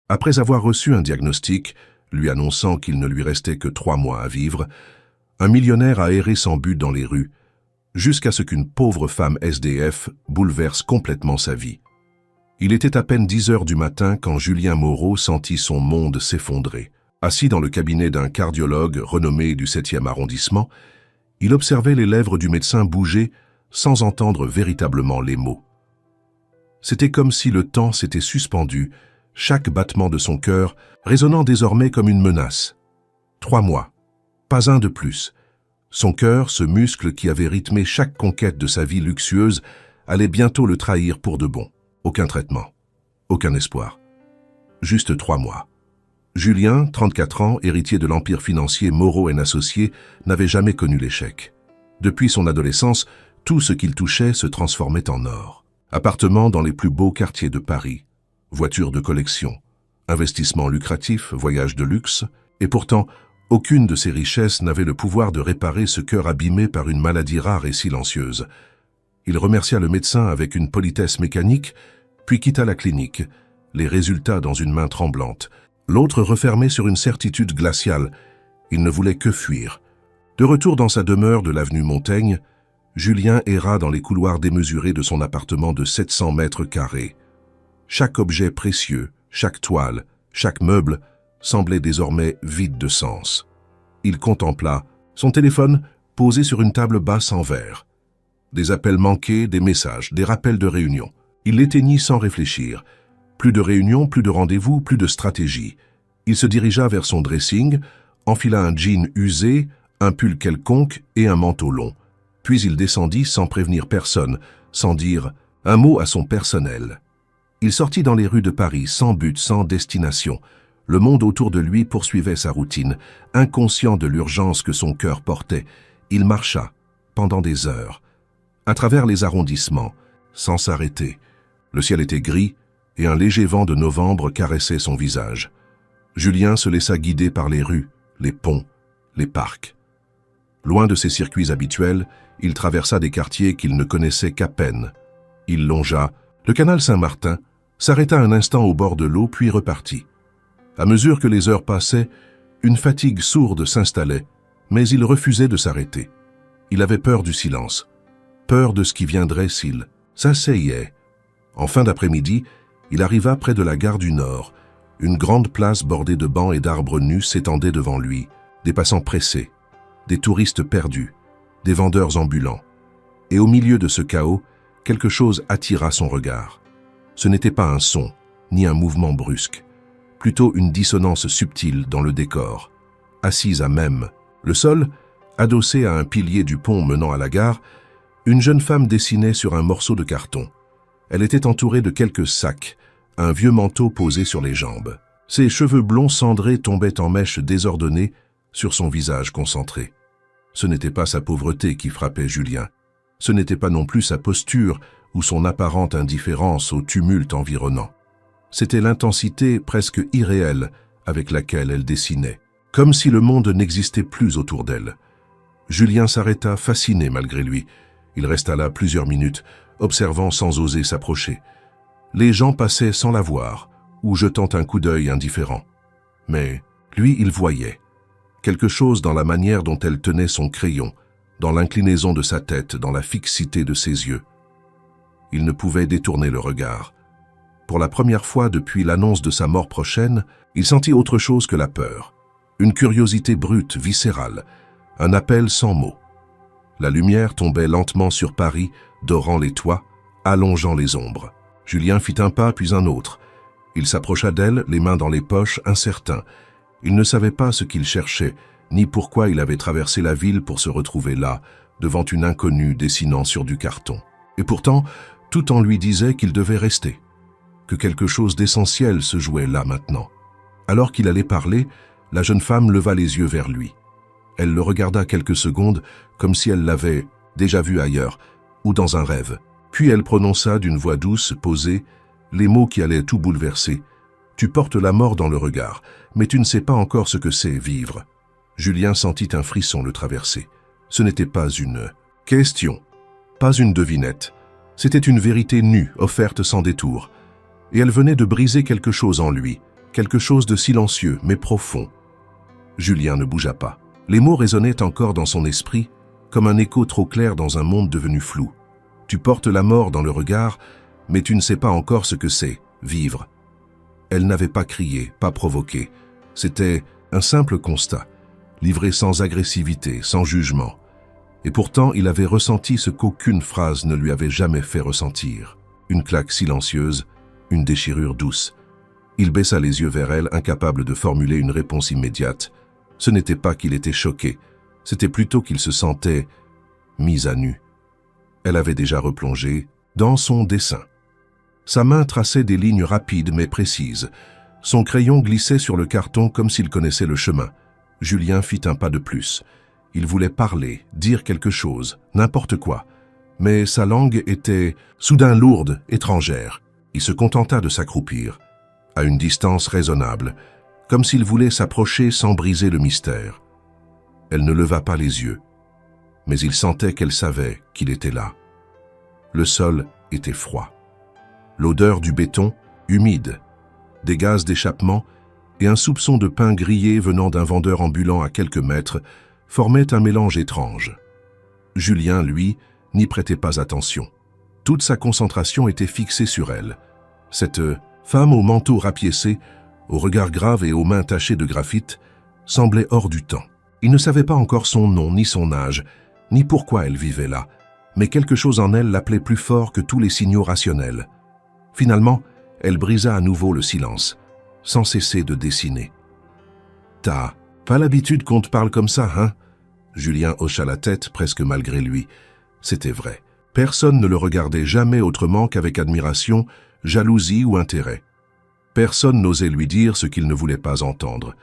Après avoir reçu un diagnostic, lui annonçant qu'il ne lui restait que 3 mois à vivre, un millionnaire a erré sans but dans les rues, jusqu'à ce qu'une pauvre femme SDF bouleverse complètement sa vie. Il était à peine 10 heures du matin quand Julien Moreau sentit son monde s'effondrer. Assis dans le cabinet d'un cardiologue renommé du 7e arrondissement, il observait les lèvres du médecin bouger sans entendre véritablement les mots. C'était comme si le temps s'était suspendu, chaque battement de son cœur résonnant désormais comme une menace. 3 mois, pas un de plus. Son cœur, ce muscle qui avait rythmé chaque conquête de sa vie luxueuse, allait bientôt le trahir pour de bon. Aucun traitement, aucun espoir. Juste 3 mois. Julien, 34 ans, héritier de l'empire financier Moreau & Associés, n'avait jamais connu l'échec. Depuis son adolescence, tout ce qu'il touchait se transformait en or. Appartements dans les plus beaux quartiers de Paris, voitures de collection, investissements lucratifs, voyages de luxe, et pourtant, aucune de ces richesses n'avait le pouvoir de réparer ce cœur abîmé par une maladie rare et silencieuse. Il remercia le médecin avec une politesse mécanique, puis quitta la clinique, les résultats dans une main tremblante. L'autre refermé sur une certitude glaciale. Il ne voulait que fuir. De retour dans sa demeure de l'avenue Montaigne, Julien erra dans les couloirs démesurés de son appartement de 700 mètres carrés. Chaque objet précieux, chaque toile, chaque meuble semblait désormais vide de sens. Il contempla son téléphone posé sur une table basse en verre. Des appels manqués, des messages, des rappels de réunion. Il l'éteignit sans réfléchir. Plus de réunions, plus de rendez-vous, plus de stratégie. Il se dirigea vers son dressing, enfila un jean usé, un pull quelconque et un manteau long. Puis il descendit sans prévenir personne, sans dire un mot à son personnel. Il sortit dans les rues de Paris, sans but, sans destination. Le monde autour de lui poursuivait sa routine, inconscient de l'urgence que son cœur portait. Il marcha, pendant des heures, à travers les arrondissements, sans s'arrêter. Le ciel était gris et un léger vent de novembre caressait son visage. Julien se laissa guider par les rues, les ponts, les parcs. Loin de ses circuits habituels, il traversa des quartiers qu'il ne connaissait qu'à peine. Il longea le canal Saint-Martin, s'arrêta un instant au bord de l'eau puis repartit. À mesure que les heures passaient, une fatigue sourde s'installait, mais il refusait de s'arrêter. Il avait peur du silence, peur de ce qui viendrait s'il s'asseyait. En fin d'après-midi, il arriva près de la gare du Nord. Une grande place bordée de bancs et d'arbres nus s'étendait devant lui, des passants pressés, des touristes perdus, des vendeurs ambulants. Et au milieu de ce chaos, quelque chose attira son regard. Ce n'était pas un son, ni un mouvement brusque, plutôt une dissonance subtile dans le décor. Assise à même, le sol, adossée à un pilier du pont menant à la gare, une jeune femme dessinait sur un morceau de carton. Elle était entourée de quelques sacs, un vieux manteau posé sur les jambes. Ses cheveux blonds cendrés tombaient en mèches désordonnées sur son visage concentré. Ce n'était pas sa pauvreté qui frappait Julien. Ce n'était pas non plus sa posture ou son apparente indifférence au tumulte environnant. C'était l'intensité presque irréelle avec laquelle elle dessinait, comme si le monde n'existait plus autour d'elle. Julien s'arrêta fasciné malgré lui. Il resta là plusieurs minutes, observant sans oser s'approcher. Les gens passaient sans la voir, ou jetant un coup d'œil indifférent. Mais lui, il voyait. Quelque chose dans la manière dont elle tenait son crayon, dans l'inclinaison de sa tête, dans la fixité de ses yeux. Il ne pouvait détourner le regard. Pour la première fois depuis l'annonce de sa mort prochaine, il sentit autre chose que la peur. Une curiosité brute, viscérale, un appel sans mots. La lumière tombait lentement sur Paris, dorant les toits, allongeant les ombres. Julien fit un pas, puis un autre. Il s'approcha d'elle, les mains dans les poches, incertain. Il ne savait pas ce qu'il cherchait, ni pourquoi il avait traversé la ville pour se retrouver là, devant une inconnue dessinant sur du carton. Et pourtant, tout en lui disait qu'il devait rester, que quelque chose d'essentiel se jouait là maintenant. Alors qu'il allait parler, la jeune femme leva les yeux vers lui. Elle le regarda quelques secondes, comme si elle l'avait déjà vu ailleurs, ou dans un rêve. Puis elle prononça d'une voix douce, posée, les mots qui allaient tout bouleverser. « Tu portes la mort dans le regard, mais tu ne sais pas encore ce que c'est vivre. » Julien sentit un frisson le traverser. Ce n'était pas une question, pas une devinette. C'était une vérité nue, offerte sans détour. Et elle venait de briser quelque chose en lui, quelque chose de silencieux mais profond. Julien ne bougea pas. Les mots résonnaient encore dans son esprit, comme un écho trop clair dans un monde devenu flou. Tu portes la mort dans le regard, mais tu ne sais pas encore ce que c'est, vivre. Elle n'avait pas crié, pas provoqué. C'était un simple constat, livré sans agressivité, sans jugement. Et pourtant, il avait ressenti ce qu'aucune phrase ne lui avait jamais fait ressentir. Une claque silencieuse, une déchirure douce. Il baissa les yeux vers elle, incapable de formuler une réponse immédiate. Ce n'était pas qu'il était choqué, c'était plutôt qu'il se sentait mis à nu. Elle avait déjà replongé dans son dessin. Sa main traçait des lignes rapides mais précises. Son crayon glissait sur le carton comme s'il connaissait le chemin. Julien fit un pas de plus. Il voulait parler, dire quelque chose, n'importe quoi. Mais sa langue était soudain lourde, étrangère. Il se contenta de s'accroupir, à une distance raisonnable, comme s'il voulait s'approcher sans briser le mystère. Elle ne leva pas les yeux, mais il sentait qu'elle savait qu'il était là. Le sol était froid. L'odeur du béton, humide, des gaz d'échappement et un soupçon de pain grillé venant d'un vendeur ambulant à quelques mètres formaient un mélange étrange. Julien, lui, n'y prêtait pas attention. Toute sa concentration était fixée sur elle. Cette femme au manteau rapiécé, au regard grave et aux mains tachées de graphite, semblait hors du temps. Il ne savait pas encore son nom, ni son âge, ni pourquoi elle vivait là, mais quelque chose en elle l'appelait plus fort que tous les signaux rationnels. Finalement, elle brisa à nouveau le silence, sans cesser de dessiner. « T'as pas l'habitude qu'on te parle comme ça, hein ?» Julien hocha la tête, presque malgré lui. C'était vrai. Personne ne le regardait jamais autrement qu'avec admiration, jalousie ou intérêt. Personne n'osait lui dire ce qu'il ne voulait pas entendre.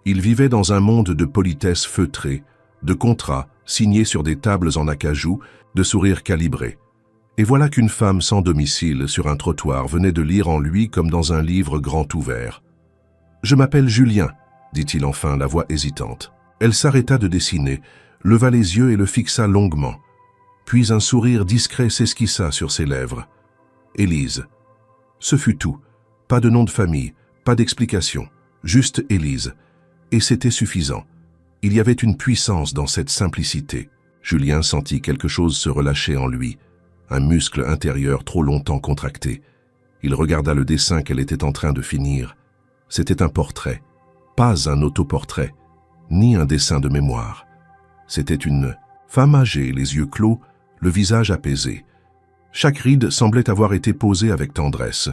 Il vivait dans un monde de politesse feutrée, de contrats signés sur des tables en acajou, de sourires calibrés. Et voilà qu'une femme sans domicile sur un trottoir venait de lire en lui comme dans un livre grand ouvert. « Je m'appelle Julien », dit-il enfin, la voix hésitante. Elle s'arrêta de dessiner, leva les yeux et le fixa longuement. Puis un sourire discret s'esquissa sur ses lèvres. « Élise. » Ce fut tout. Pas de nom de famille, pas d'explication, juste Élise. Et c'était suffisant. Il y avait une puissance dans cette simplicité. Julien sentit quelque chose se relâcher en lui, un muscle intérieur trop longtemps contracté. Il regarda le dessin qu'elle était en train de finir. C'était un portrait, pas un autoportrait, ni un dessin de mémoire. C'était une femme âgée, les yeux clos, le visage apaisé. Chaque ride semblait avoir été posée avec tendresse.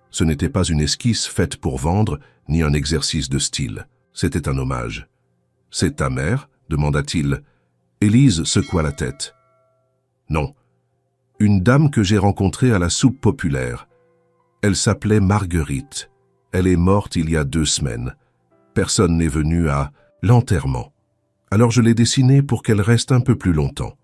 Ce n'était pas une esquisse faite pour vendre, ni un exercice de style. C'était un hommage. « C'est ta mère ?» demanda-t-il. Élise secoua la tête. « Non. Une dame que j'ai rencontrée à la soupe populaire. Elle s'appelait Marguerite. Elle est morte il y a 2 semaines. Personne n'est venu à l'enterrement. Alors je l'ai dessinée pour qu'elle reste un peu plus longtemps. »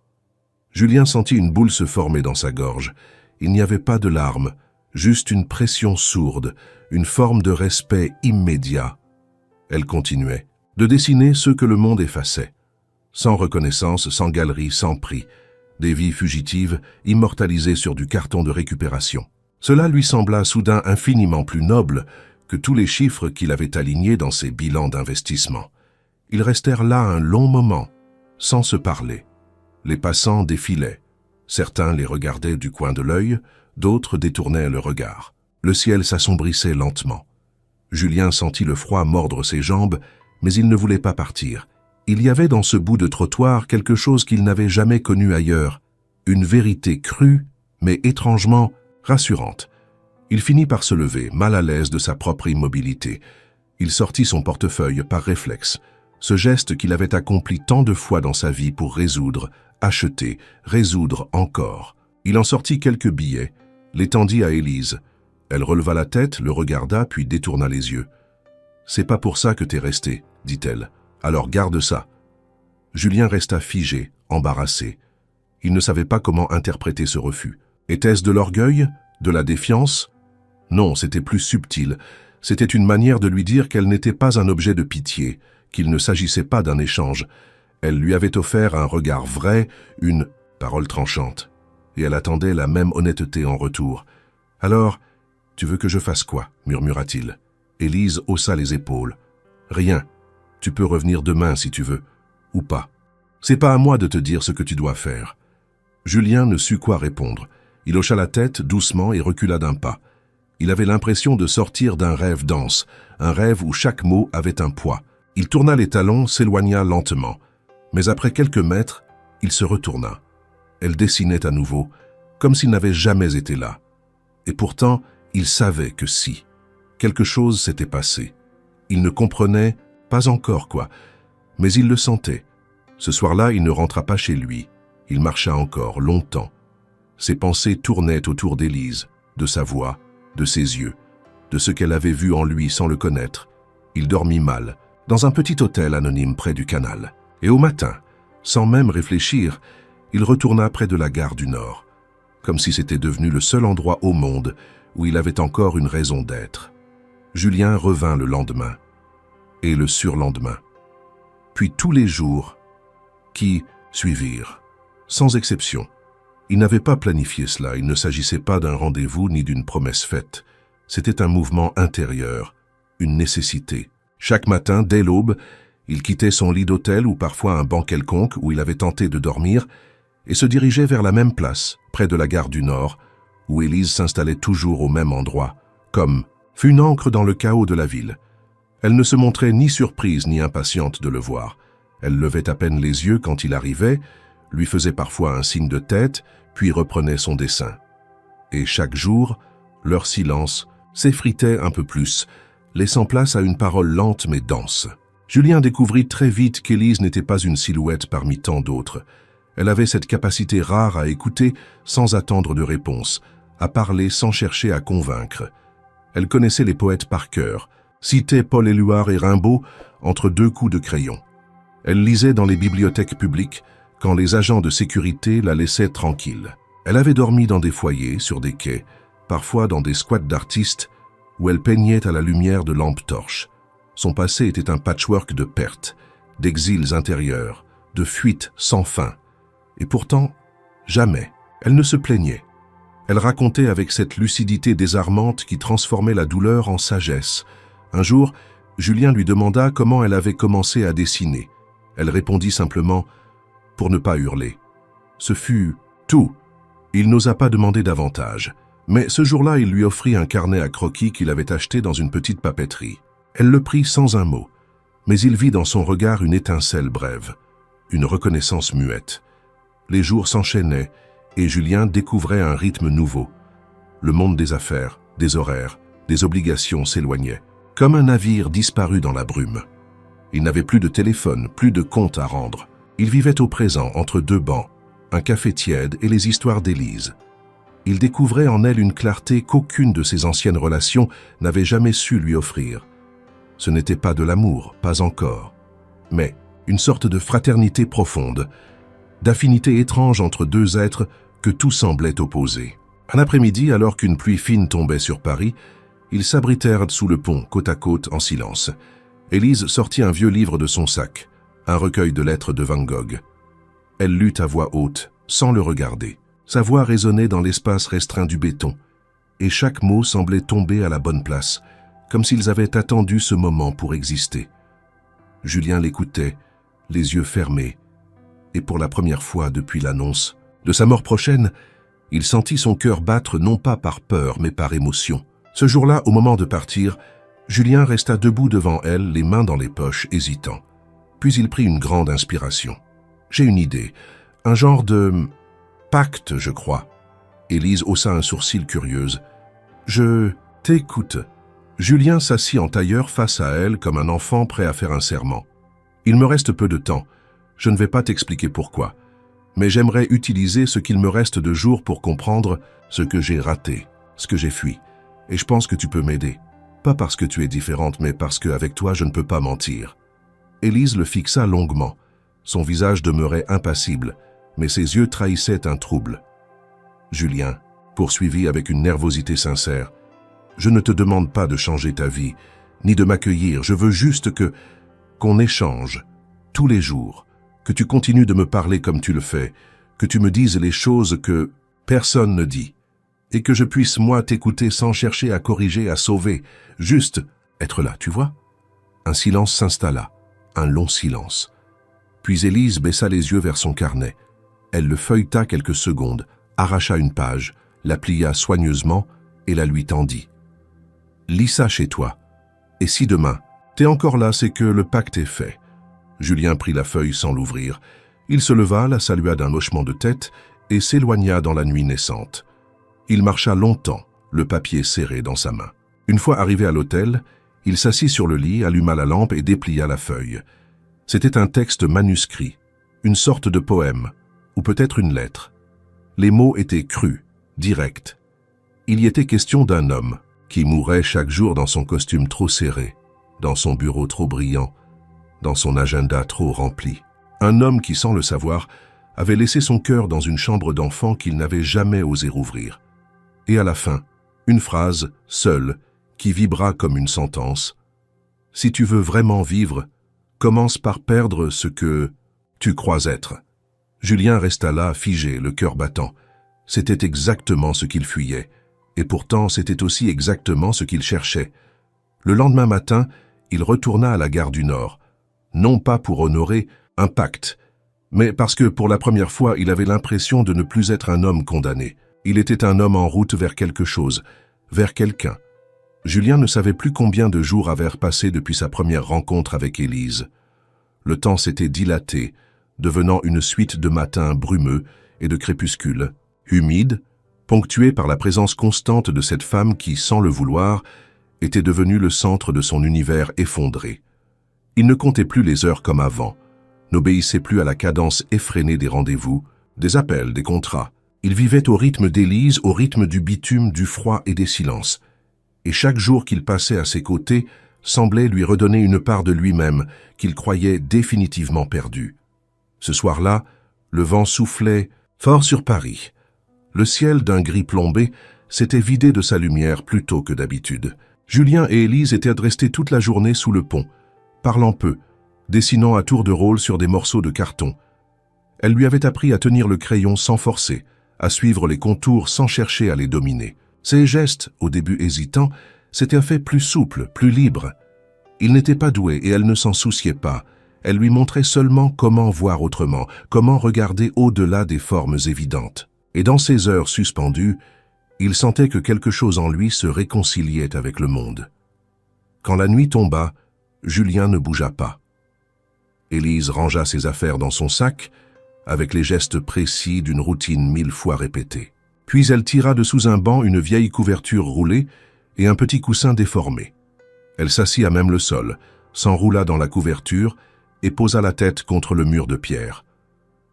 Julien sentit une boule se former dans sa gorge. Il n'y avait pas de larmes, juste une pression sourde, une forme de respect immédiat. Elle continuait, de dessiner ceux que le monde effaçait. Sans reconnaissance, sans galerie, sans prix. Des vies fugitives, immortalisées sur du carton de récupération. Cela lui sembla soudain infiniment plus noble que tous les chiffres qu'il avait alignés dans ses bilans d'investissement. Ils restèrent là un long moment, sans se parler. Les passants défilaient. Certains les regardaient du coin de l'œil, d'autres détournaient le regard. Le ciel s'assombrissait lentement. Julien sentit le froid mordre ses jambes, mais il ne voulait pas partir. Il y avait dans ce bout de trottoir quelque chose qu'il n'avait jamais connu ailleurs, une vérité crue, mais étrangement rassurante. Il finit par se lever, mal à l'aise de sa propre immobilité. Il sortit son portefeuille par réflexe, ce geste qu'il avait accompli tant de fois dans sa vie pour résoudre, acheter, résoudre encore. Il en sortit quelques billets, les tendit à Élise. Elle releva la tête, le regarda, puis détourna les yeux. « C'est pas pour ça que t'es resté, » dit-elle. « Alors garde ça. » Julien resta figé, embarrassé. Il ne savait pas comment interpréter ce refus. Était-ce de l'orgueil? De la défiance? Non, c'était plus subtil. C'était une manière de lui dire qu'elle n'était pas un objet de pitié, qu'il ne s'agissait pas d'un échange. Elle lui avait offert un regard vrai, une parole tranchante. Et elle attendait la même honnêteté en retour. « Alors, tu veux que je fasse quoi ?» murmura-t-il. Élise haussa les épaules. « Rien. Tu peux revenir demain si tu veux. Ou pas. C'est pas à moi de te dire ce que tu dois faire. » Julien ne sut quoi répondre. Il hocha la tête doucement et recula d'un pas. Il avait l'impression de sortir d'un rêve dense, un rêve où chaque mot avait un poids. Il tourna les talons, s'éloigna lentement. Mais après quelques mètres, il se retourna. Elle dessinait à nouveau, comme s'il n'avait jamais été là. Et pourtant, il savait que si. Quelque chose s'était passé. Il ne comprenait pas encore quoi, mais il le sentait. Ce soir-là, il ne rentra pas chez lui. Il marcha encore longtemps. Ses pensées tournaient autour d'Élise, de sa voix, de ses yeux, de ce qu'elle avait vu en lui sans le connaître. Il dormit mal, dans un petit hôtel anonyme près du canal. Et au matin, sans même réfléchir, il retourna près de la gare du Nord, comme si c'était devenu le seul endroit au monde où il avait encore une raison d'être. Julien revint le lendemain, et le surlendemain, puis tous les jours qui suivirent, sans exception. Il n'avait pas planifié cela, il ne s'agissait pas d'un rendez-vous ni d'une promesse faite. C'était un mouvement intérieur, une nécessité. Chaque matin, dès l'aube, il quittait son lit d'hôtel ou parfois un banc quelconque où il avait tenté de dormir et se dirigeait vers la même place, près de la gare du Nord, où Élise s'installait toujours au même endroit, comme une encre dans le chaos de la ville. Elle ne se montrait ni surprise ni impatiente de le voir. Elle levait à peine les yeux quand il arrivait, lui faisait parfois un signe de tête, puis reprenait son dessin. Et chaque jour, leur silence s'effritait un peu plus, laissant place à une parole lente mais dense. Julien découvrit très vite qu'Élise n'était pas une silhouette parmi tant d'autres. Elle avait cette capacité rare à écouter sans attendre de réponse, à parler sans chercher à convaincre. Elle connaissait les poètes par cœur, citait Paul Éluard et Rimbaud entre deux coups de crayon. Elle lisait dans les bibliothèques publiques quand les agents de sécurité la laissaient tranquille. Elle avait dormi dans des foyers, sur des quais, parfois dans des squats d'artistes où elle peignait à la lumière de lampes torches. Son passé était un patchwork de pertes, d'exils intérieurs, de fuites sans fin. Et pourtant, jamais, elle ne se plaignait. Elle racontait avec cette lucidité désarmante qui transformait la douleur en sagesse. Un jour, Julien lui demanda comment elle avait commencé à dessiner. Elle répondit simplement « pour ne pas hurler ». Ce fut tout. Il n'osa pas demander davantage. Mais ce jour-là, il lui offrit un carnet à croquis qu'il avait acheté dans une petite papeterie. Elle le prit sans un mot, mais il vit dans son regard une étincelle brève, une reconnaissance muette. Les jours s'enchaînaient et Julien découvrait un rythme nouveau. Le monde des affaires, des horaires, des obligations s'éloignait, comme un navire disparu dans la brume. Il n'avait plus de téléphone, plus de compte à rendre. Il vivait au présent entre deux bancs, un café tiède et les histoires d'Élise. Il découvrait en elle une clarté qu'aucune de ses anciennes relations n'avait jamais su lui offrir. Ce n'était pas de l'amour, pas encore, mais une sorte de fraternité profonde, d'affinité étrange entre deux êtres que tout semblait opposer. Un après-midi, alors qu'une pluie fine tombait sur Paris, ils s'abritèrent sous le pont, côte à côte, en silence. Élise sortit un vieux livre de son sac, un recueil de lettres de Van Gogh. Elle lut à voix haute, sans le regarder. Sa voix résonnait dans l'espace restreint du béton, et chaque mot semblait tomber à la bonne place, comme s'ils avaient attendu ce moment pour exister. Julien l'écoutait, les yeux fermés, et pour la première fois depuis l'annonce de sa mort prochaine, il sentit son cœur battre non pas par peur, mais par émotion. Ce jour-là, au moment de partir, Julien resta debout devant elle, les mains dans les poches, hésitant. Puis il prit une grande inspiration. « J'ai une idée, un genre de pacte, je crois. » Élise haussa un sourcil curieuse. « Je t'écoute. » Julien s'assit en tailleur face à elle comme un enfant prêt à faire un serment. « Il me reste peu de temps. Je ne vais pas t'expliquer pourquoi. Mais j'aimerais utiliser ce qu'il me reste de jours pour comprendre ce que j'ai raté, ce que j'ai fui. Et je pense que tu peux m'aider. Pas parce que tu es différente, mais parce qu'avec toi, je ne peux pas mentir. » Élise le fixa longuement. Son visage demeurait impassible, mais ses yeux trahissaient un trouble. « Julien, » poursuivit avec une nervosité sincère, « je ne te demande pas de changer ta vie, ni de m'accueillir. Je veux juste qu'on échange, tous les jours, que tu continues de me parler comme tu le fais, que tu me dises les choses que personne ne dit, et que je puisse, moi, t'écouter sans chercher à corriger, à sauver, juste Être là, tu vois? Un silence s'installa, un long silence. Puis Élise baissa les yeux vers son carnet. Elle le feuilleta quelques secondes, arracha une page, la plia soigneusement et la lui tendit. « Lis ça chez toi. Et si demain, t'es encore là, c'est que le pacte est fait. » Julien prit la feuille sans l'ouvrir. Il se leva, la salua d'un hochement de tête et s'éloigna dans la nuit naissante. Il marcha longtemps, le papier serré dans sa main. Une fois arrivé à l'hôtel, il s'assit sur le lit, alluma la lampe et déplia la feuille. C'était un texte manuscrit, une sorte de poème, ou peut-être une lettre. Les mots étaient crus, directs. Il y était question d'un homme qui mourait chaque jour dans son costume trop serré, dans son bureau trop brillant, dans son agenda trop rempli. Un homme qui, sans le savoir, avait laissé son cœur dans une chambre d'enfant qu'il n'avait jamais osé rouvrir. Et à la fin, une phrase, seule, qui vibra comme une sentence. « Si tu veux vraiment vivre, commence par perdre ce que tu crois être. » Julien resta là, figé, le cœur battant. C'était exactement ce qu'il fuyait. Et pourtant, c'était aussi exactement ce qu'il cherchait. Le lendemain matin, il retourna à la gare du Nord. Non pas pour honorer un pacte, mais parce que pour la première fois, il avait l'impression de ne plus être un homme condamné. Il était un homme en route vers quelque chose, vers quelqu'un. Julien ne savait plus combien de jours avaient passé depuis sa première rencontre avec Élise. Le temps s'était dilaté, devenant une suite de matins brumeux et de crépuscules, humides, ponctués par la présence constante de cette femme qui, sans le vouloir, était devenue le centre de son univers effondré. Il ne comptait plus les heures comme avant, n'obéissait plus à la cadence effrénée des rendez-vous, des appels, des contrats. Il vivait au rythme d'Élise, au rythme du bitume, du froid et des silences. Et chaque jour qu'il passait à ses côtés semblait lui redonner une part de lui-même qu'il croyait définitivement perdue. Ce soir-là, le vent soufflait fort sur Paris. Le ciel d'un gris plombé s'était vidé de sa lumière plus tôt que d'habitude. Julien et Élise étaient restés toute la journée sous le pont, parlant peu, dessinant à tour de rôle sur des morceaux de carton. Elle lui avait appris à tenir le crayon sans forcer, à suivre les contours sans chercher à les dominer. Ses gestes, au début hésitants, s'étaient faits plus souples, plus libres. Il n'était pas doué et elle ne s'en souciait pas. Elle lui montrait seulement comment voir autrement, comment regarder au-delà des formes évidentes. Et dans ces heures suspendues, il sentait que quelque chose en lui se réconciliait avec le monde. Quand la nuit tomba, Julien ne bougea pas. Élise rangea ses affaires dans son sac, avec les gestes précis d'une routine 1000 fois répétée. Puis elle tira de sous un banc une vieille couverture roulée et un petit coussin déformé. Elle s'assit à même le sol, s'enroula dans la couverture et posa la tête contre le mur de pierre.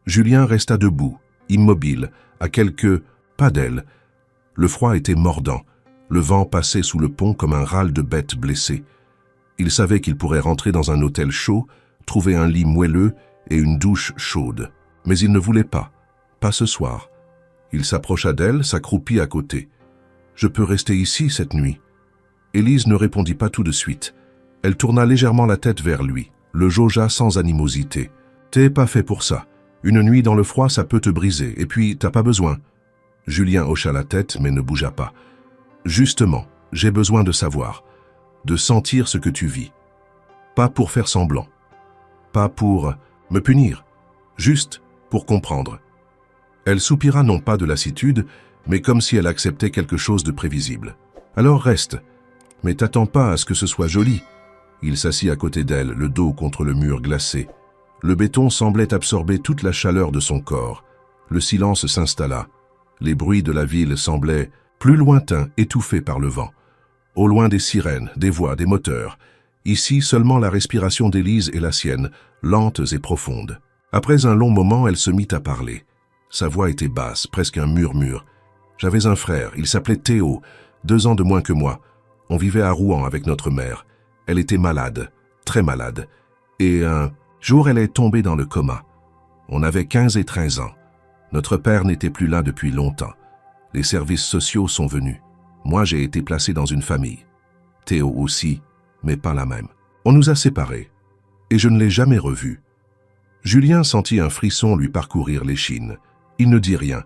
Julien resta debout, immobile, à quelques pas d'elle. Le froid était mordant, le vent passait sous le pont comme un râle de bête blessée. Il savait qu'il pourrait rentrer dans un hôtel chaud, trouver un lit moelleux et une douche chaude. Mais il ne voulait pas ce soir. Il s'approcha d'elle, s'accroupit à côté. « Je peux rester ici cette nuit ?» Élise ne répondit pas tout de suite. Elle tourna légèrement la tête vers lui, le jaugea sans animosité. « T'es pas fait pour ça. Une nuit dans le froid, ça peut te briser, et puis t'as pas besoin. » Julien hocha la tête, mais ne bougea pas. « Justement, j'ai besoin de savoir, de sentir ce que tu vis. Pas pour faire semblant, pas pour me punir, juste pour comprendre. » Elle soupira non pas de lassitude, mais comme si elle acceptait quelque chose de prévisible. « Alors reste, mais t'attends pas à ce que ce soit joli. » Il s'assit à côté d'elle, le dos contre le mur glacé. Le béton semblait absorber toute la chaleur de son corps. Le silence s'installa. Les bruits de la ville semblaient plus lointains, étouffés par le vent. Au loin des sirènes, des voix, des moteurs. Ici, seulement la respiration d'Élise et la sienne, lentes et profondes. Après un long moment, elle se mit à parler. Sa voix était basse, presque un murmure. « J'avais un frère, il s'appelait Théo, 2 ans de moins que moi. On vivait à Rouen avec notre mère. Elle était malade, très malade. Et un jour, elle est tombée dans le coma. On avait 15 et 13 ans. Notre père n'était plus là depuis longtemps. Les services sociaux sont venus. Moi, j'ai été placé dans une famille. Théo aussi, mais pas la même. On nous a séparés, et je ne l'ai jamais revu. » Julien sentit un frisson lui parcourir l'échine. Il ne dit rien.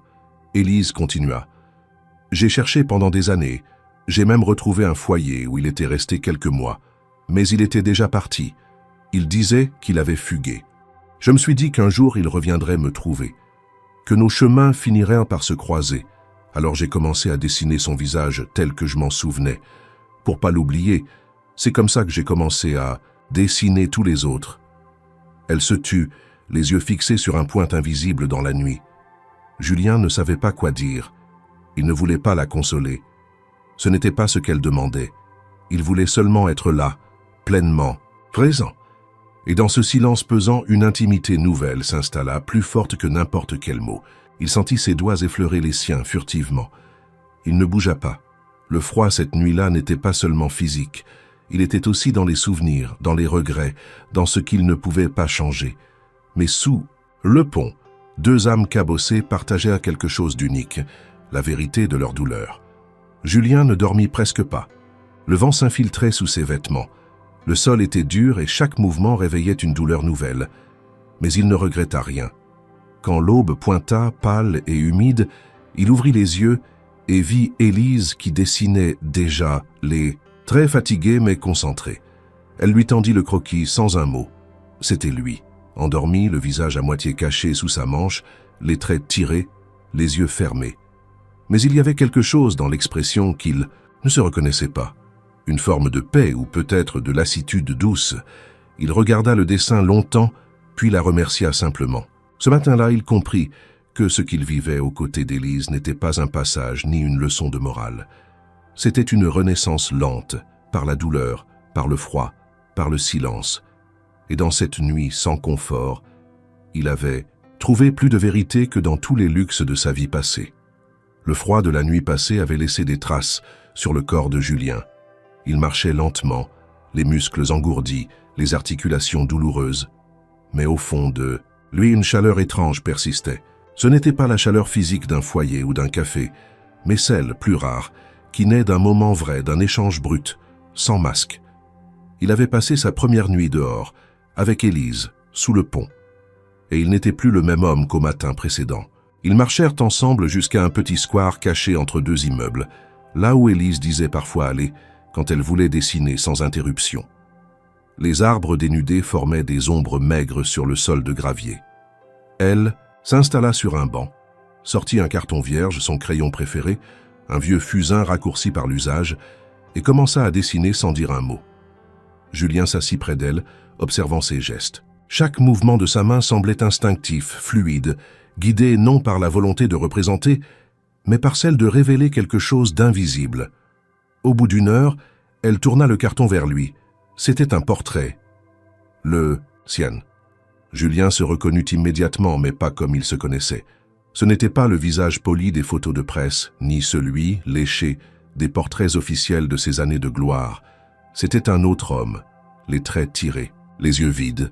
Élise continua. « J'ai cherché pendant des années. J'ai même retrouvé un foyer où il était resté quelques mois, mais il était déjà parti. Il disait qu'il avait fugué. Je me suis dit qu'un jour il reviendrait me trouver, que nos chemins finiraient par se croiser. Alors j'ai commencé à dessiner son visage tel que je m'en souvenais. Pour pas l'oublier, c'est comme ça que j'ai commencé à dessiner tous les autres. Elle se tut, les yeux fixés sur un point invisible dans la nuit. Julien ne savait pas quoi dire. Il ne voulait pas la consoler. Ce n'était pas ce qu'elle demandait. Il voulait seulement être là, pleinement, présent. Et dans ce silence pesant, une intimité nouvelle s'installa, plus forte que n'importe quel mot. Il sentit ses doigts effleurer les siens furtivement. Il ne bougea pas. Le froid cette nuit-là n'était pas seulement physique. Il était aussi dans les souvenirs, dans les regrets, dans ce qu'il ne pouvait pas changer. Mais sous le pont, deux âmes cabossées partageaient quelque chose d'unique, la vérité de leur douleur. Julien ne dormit presque pas. Le vent s'infiltrait sous ses vêtements. Le sol était dur et chaque mouvement réveillait une douleur nouvelle. Mais il ne regretta rien. Quand l'aube pointa, pâle et humide, il ouvrit les yeux et vit Élise qui dessinait déjà les traits fatigués mais concentrés. Elle lui tendit le croquis sans un mot. C'était lui, endormi, le visage à moitié caché sous sa manche, les traits tirés, les yeux fermés. Mais il y avait quelque chose dans l'expression qu'il ne se reconnaissait pas. Une forme de paix ou peut-être de lassitude douce. Il regarda le dessin longtemps, puis la remercia simplement. Ce matin-là, il comprit que ce qu'il vivait aux côtés d'Élise n'était pas un passage ni une leçon de morale. C'était une renaissance lente, par la douleur, par le froid, par le silence. Et dans cette nuit sans confort, il avait trouvé plus de vérité que dans tous les luxes de sa vie passée. Le froid de la nuit passée avait laissé des traces sur le corps de Julien. Il marchait lentement, les muscles engourdis, les articulations douloureuses. Mais au fond de lui, une chaleur étrange persistait. Ce n'était pas la chaleur physique d'un foyer ou d'un café, mais celle, plus rare, qui naît d'un moment vrai, d'un échange brut, sans masque. Il avait passé sa première nuit dehors, avec Élise, sous le pont. Et il n'était plus le même homme qu'au matin précédent. Ils marchèrent ensemble jusqu'à un petit square caché entre deux immeubles, là où Élise disait parfois aller quand elle voulait dessiner sans interruption. Les arbres dénudés formaient des ombres maigres sur le sol de gravier. Elle s'installa sur un banc, sortit un carton vierge, son crayon préféré, un vieux fusain raccourci par l'usage, et commença à dessiner sans dire un mot. Julien s'assit près d'elle, observant ses gestes. Chaque mouvement de sa main semblait instinctif, fluide, guidé non par la volonté de représenter, mais par celle de révéler quelque chose d'invisible. Au bout d'une heure, elle tourna le carton vers lui. C'était un portrait. Le sien. Julien se reconnut immédiatement, mais pas comme il se connaissait. Ce n'était pas le visage poli des photos de presse, ni celui, léché, des portraits officiels de ses années de gloire. C'était un autre homme, les traits tirés, les yeux vides,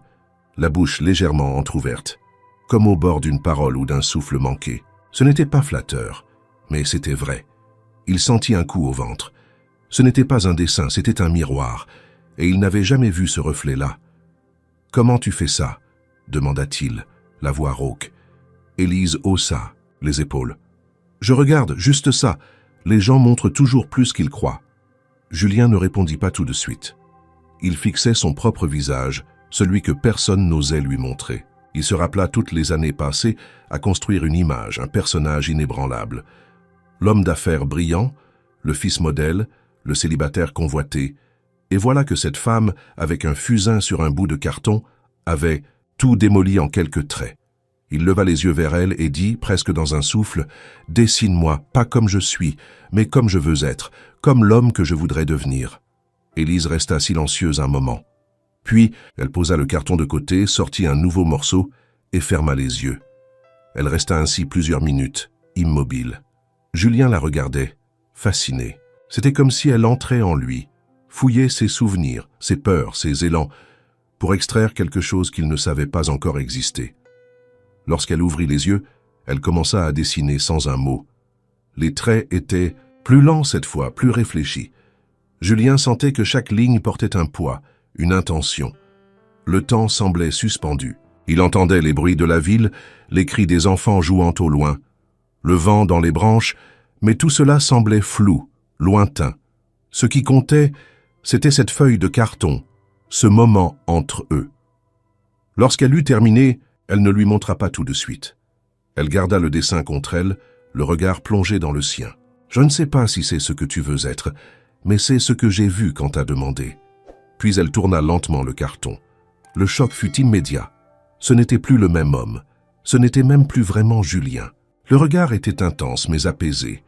la bouche légèrement entr'ouverte, comme au bord d'une parole ou d'un souffle manqué. Ce n'était pas flatteur, mais c'était vrai. Il sentit un coup au ventre. Ce n'était pas un dessin, c'était un miroir, et il n'avait jamais vu ce reflet-là. « Comment tu fais ça ?» demanda-t-il, la voix rauque. Élise haussa les épaules. « Je regarde, juste ça. Les gens montrent toujours plus qu'ils croient. » Julien ne répondit pas tout de suite. Il fixait son propre visage, celui que personne n'osait lui montrer. Il se rappela toutes les années passées à construire une image, un personnage inébranlable. L'homme d'affaires brillant, le fils modèle, le célibataire convoité. Et voilà que cette femme, avec un fusain sur un bout de carton, avait tout démoli en quelques traits. Il leva les yeux vers elle et dit, presque dans un souffle, « Dessine-moi, pas comme je suis, mais comme je veux être, comme l'homme que je voudrais devenir. » Élise resta silencieuse un moment. Puis, elle posa le carton de côté, sortit un nouveau morceau et ferma les yeux. Elle resta ainsi plusieurs minutes, immobile. Julien la regardait, fasciné. C'était comme si elle entrait en lui, fouillait ses souvenirs, ses peurs, ses élans, pour extraire quelque chose qu'il ne savait pas encore exister. Lorsqu'elle ouvrit les yeux, elle commença à dessiner sans un mot. Les traits étaient plus lents cette fois, plus réfléchis. Julien sentait que chaque ligne portait un poids, une intention. Le temps semblait suspendu. Il entendait les bruits de la ville, les cris des enfants jouant au loin, le vent dans les branches, mais tout cela semblait flou, lointain, Ce qui comptait, c'était cette feuille de carton, ce moment entre eux. Lorsqu'elle eut terminé, elle ne lui montra pas tout de suite. Elle garda le dessin contre elle, le regard plongé dans le sien. « Je ne sais pas si c'est ce que tu veux être, mais c'est ce que j'ai vu quand t'as demandé. » Puis elle tourna lentement le carton. Le choc fut immédiat. Ce n'était plus le même homme. Ce n'était même plus vraiment Julien. Le regard était intense mais apaisé.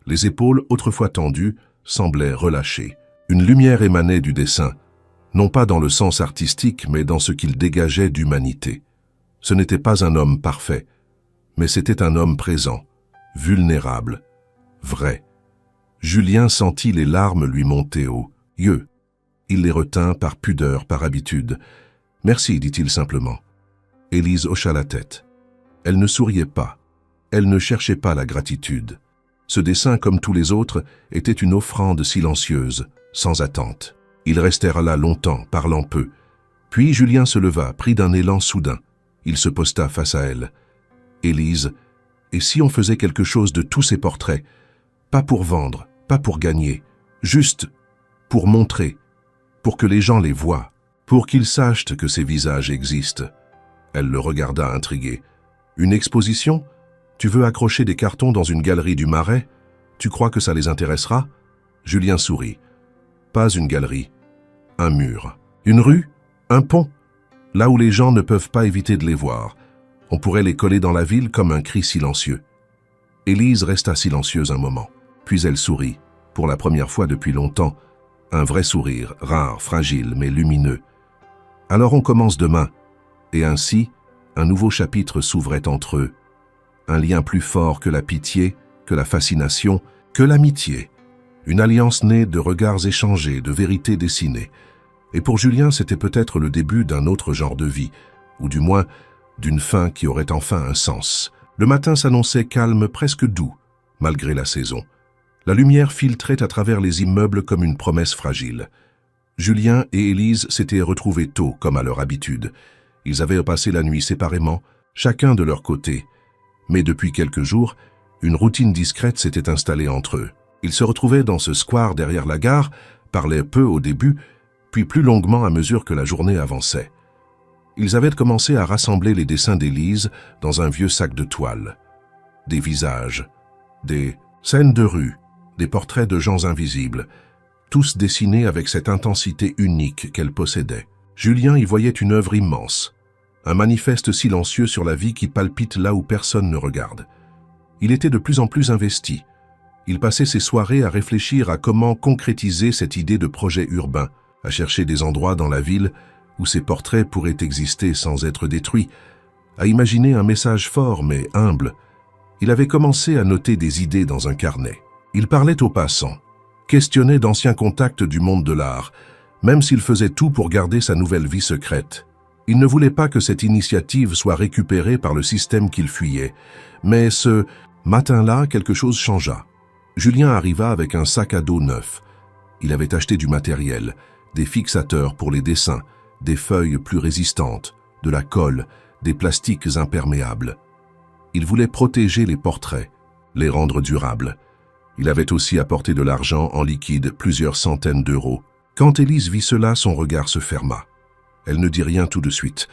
Les épaules, autrefois tendues, semblaient relâchées. Une lumière émanait du dessin, non pas dans le sens artistique, mais dans ce qu'il dégageait d'humanité. Ce n'était pas un homme parfait, mais c'était un homme présent, vulnérable, vrai. Julien sentit les larmes lui monter aux yeux. Il les retint par pudeur, par habitude. « Merci », dit-il simplement. Élise hocha la tête. Elle ne souriait pas. Elle ne cherchait pas la gratitude. Ce dessin, comme tous les autres, était une offrande silencieuse, sans attente. Ils restèrent là longtemps, parlant peu. Puis Julien se leva, pris d'un élan soudain. Il se posta face à elle. « Élise, et si on faisait quelque chose de tous ces portraits? Pas pour vendre, pas pour gagner, juste pour montrer, pour que les gens les voient, pour qu'ils sachent que ces visages existent. » Elle le regarda intriguée. « Une exposition? Tu veux accrocher des cartons dans une galerie du Marais? Tu crois que ça les intéressera ?» Julien sourit. « Pas une galerie, un mur. Une rue? Un pont? Là où les gens ne peuvent pas éviter de les voir. On pourrait les coller dans la ville comme un cri silencieux. » Élise resta silencieuse un moment. Puis elle sourit, pour la première fois depuis longtemps. Un vrai sourire, rare, fragile, mais lumineux. « Alors on commence demain. » Et ainsi, un nouveau chapitre s'ouvrait entre eux. Un lien plus fort que la pitié, que la fascination, que l'amitié. Une alliance née de regards échangés, de vérités dessinées. Et pour Julien, c'était peut-être le début d'un autre genre de vie, ou du moins d'une fin qui aurait enfin un sens. Le matin s'annonçait calme, presque doux, malgré la saison. La lumière filtrait à travers les immeubles comme une promesse fragile. Julien et Élise s'étaient retrouvés tôt, comme à leur habitude. Ils avaient passé la nuit séparément, chacun de leur côté. Mais depuis quelques jours, une routine discrète s'était installée entre eux. Ils se retrouvaient dans ce square derrière la gare, parlaient peu au début, puis plus longuement à mesure que la journée avançait. Ils avaient commencé à rassembler les dessins d'Élise dans un vieux sac de toile. Des visages, des scènes de rue, des portraits de gens invisibles, tous dessinés avec cette intensité unique qu'elle possédait. Julien y voyait une œuvre immense, un manifeste silencieux sur la vie qui palpite là où personne ne regarde. Il était de plus en plus investi. Il passait ses soirées à réfléchir à comment concrétiser cette idée de projet urbain, à chercher des endroits dans la ville où ces portraits pourraient exister sans être détruits, à imaginer un message fort mais humble. Il avait commencé à noter des idées dans un carnet. Il parlait aux passants, questionnait d'anciens contacts du monde de l'art, même s'il faisait tout pour garder sa nouvelle vie secrète. Il ne voulait pas que cette initiative soit récupérée par le système qu'il fuyait. Mais ce matin-là, quelque chose changea. Julien arriva avec un sac à dos neuf. Il avait acheté du matériel, des fixateurs pour les dessins, des feuilles plus résistantes, de la colle, des plastiques imperméables. Il voulait protéger les portraits, les rendre durables. Il avait aussi apporté de l'argent en liquide, plusieurs centaines d'euros. Quand Élise vit cela, son regard se ferma. Elle ne dit rien tout de suite.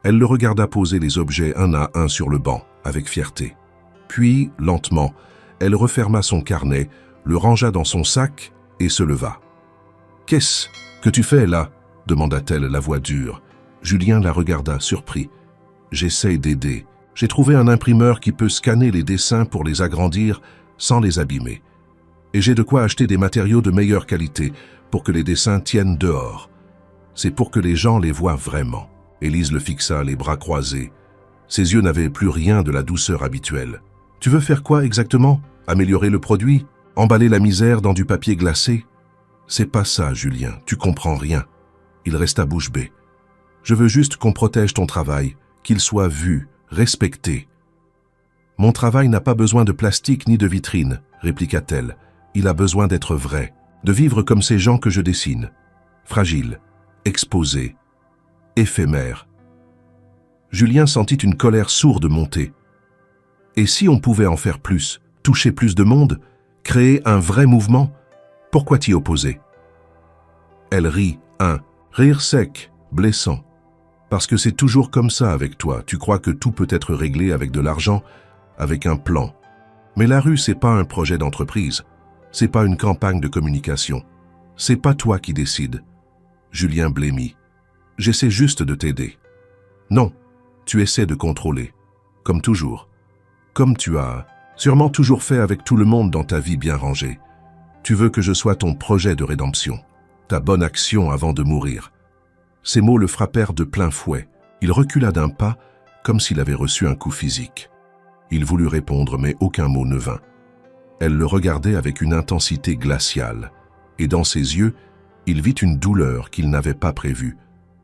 Elle le regarda poser les objets un à un sur le banc, avec fierté. Puis, lentement, elle referma son carnet, le rangea dans son sac et se leva. « Qu'est-ce que tu fais là ?» demanda-t-elle, la voix dure. Julien la regarda, surpris. « J'essaye d'aider. J'ai trouvé un imprimeur qui peut scanner les dessins pour les agrandir sans les abîmer. Et j'ai de quoi acheter des matériaux de meilleure qualité pour que les dessins tiennent dehors. C'est pour que les gens les voient vraiment. » Élise le fixa, les bras croisés. Ses yeux n'avaient plus rien de la douceur habituelle. « Tu veux faire quoi exactement? Améliorer le produit? Emballer la misère dans du papier glacé? » « C'est pas ça, Julien, tu comprends rien. » Il resta bouche bée. « Je veux juste qu'on protège ton travail, qu'il soit vu, respecté. »« Mon travail n'a pas besoin de plastique ni de vitrine, » répliqua-t-elle. « Il a besoin d'être vrai, de vivre comme ces gens que je dessine. Fragiles, exposés, éphémères. » Julien sentit une colère sourde monter. Et si on pouvait en faire plus, toucher plus de monde, créer un vrai mouvement? Pourquoi t'y opposer? Elle rit, un rire sec, blessant. Parce que c'est toujours comme ça avec toi. Tu crois que tout peut être réglé avec de l'argent, avec un plan. Mais la rue, c'est pas un projet d'entreprise. C'est pas une campagne de communication. C'est pas toi qui décides. Julien blêmit. J'essaie juste de t'aider. Non, tu essaies de contrôler. Comme toujours. Comme tu as sûrement toujours fait avec tout le monde dans ta vie bien rangée. Tu veux que je sois ton projet de rédemption. Ta bonne action avant de mourir. Ces mots le frappèrent de plein fouet. Il recula d'un pas, comme s'il avait reçu un coup physique. Il voulut répondre, mais aucun mot ne vint. Elle le regardait avec une intensité glaciale, et dans ses yeux, il vit une douleur qu'il n'avait pas prévue.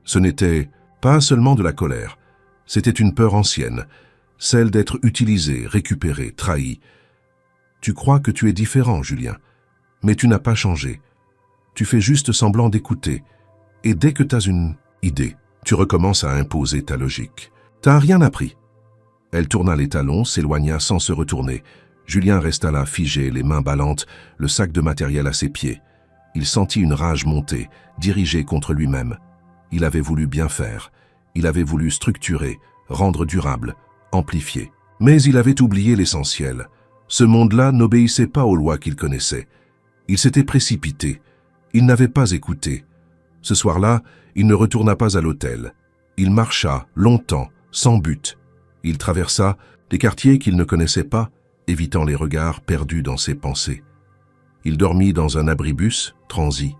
Ce n'était pas seulement de la colère, c'était une peur ancienne, celle d'être utilisé, récupéré, trahi. Tu crois que tu es différent, Julien, mais tu n'as pas changé. Tu fais juste semblant d'écouter, et dès que tu as une idée, tu recommences à imposer ta logique. T'as rien appris. Elle tourna les talons, s'éloigna sans se retourner. Julien resta là, figé, les mains ballantes, le sac de matériel à ses pieds. Il sentit une rage monter, dirigée contre lui-même. Il avait voulu bien faire. Il avait voulu structurer, rendre durable, amplifier. Mais il avait oublié l'essentiel. Ce monde-là n'obéissait pas aux lois qu'il connaissait. Il s'était précipité. Il n'avait pas écouté. Ce soir-là, il ne retourna pas à l'hôtel. Il marcha, longtemps, sans but. Il traversa des quartiers qu'il ne connaissait pas, évitant les regards perdus dans ses pensées. Il dormit dans un abribus, transi.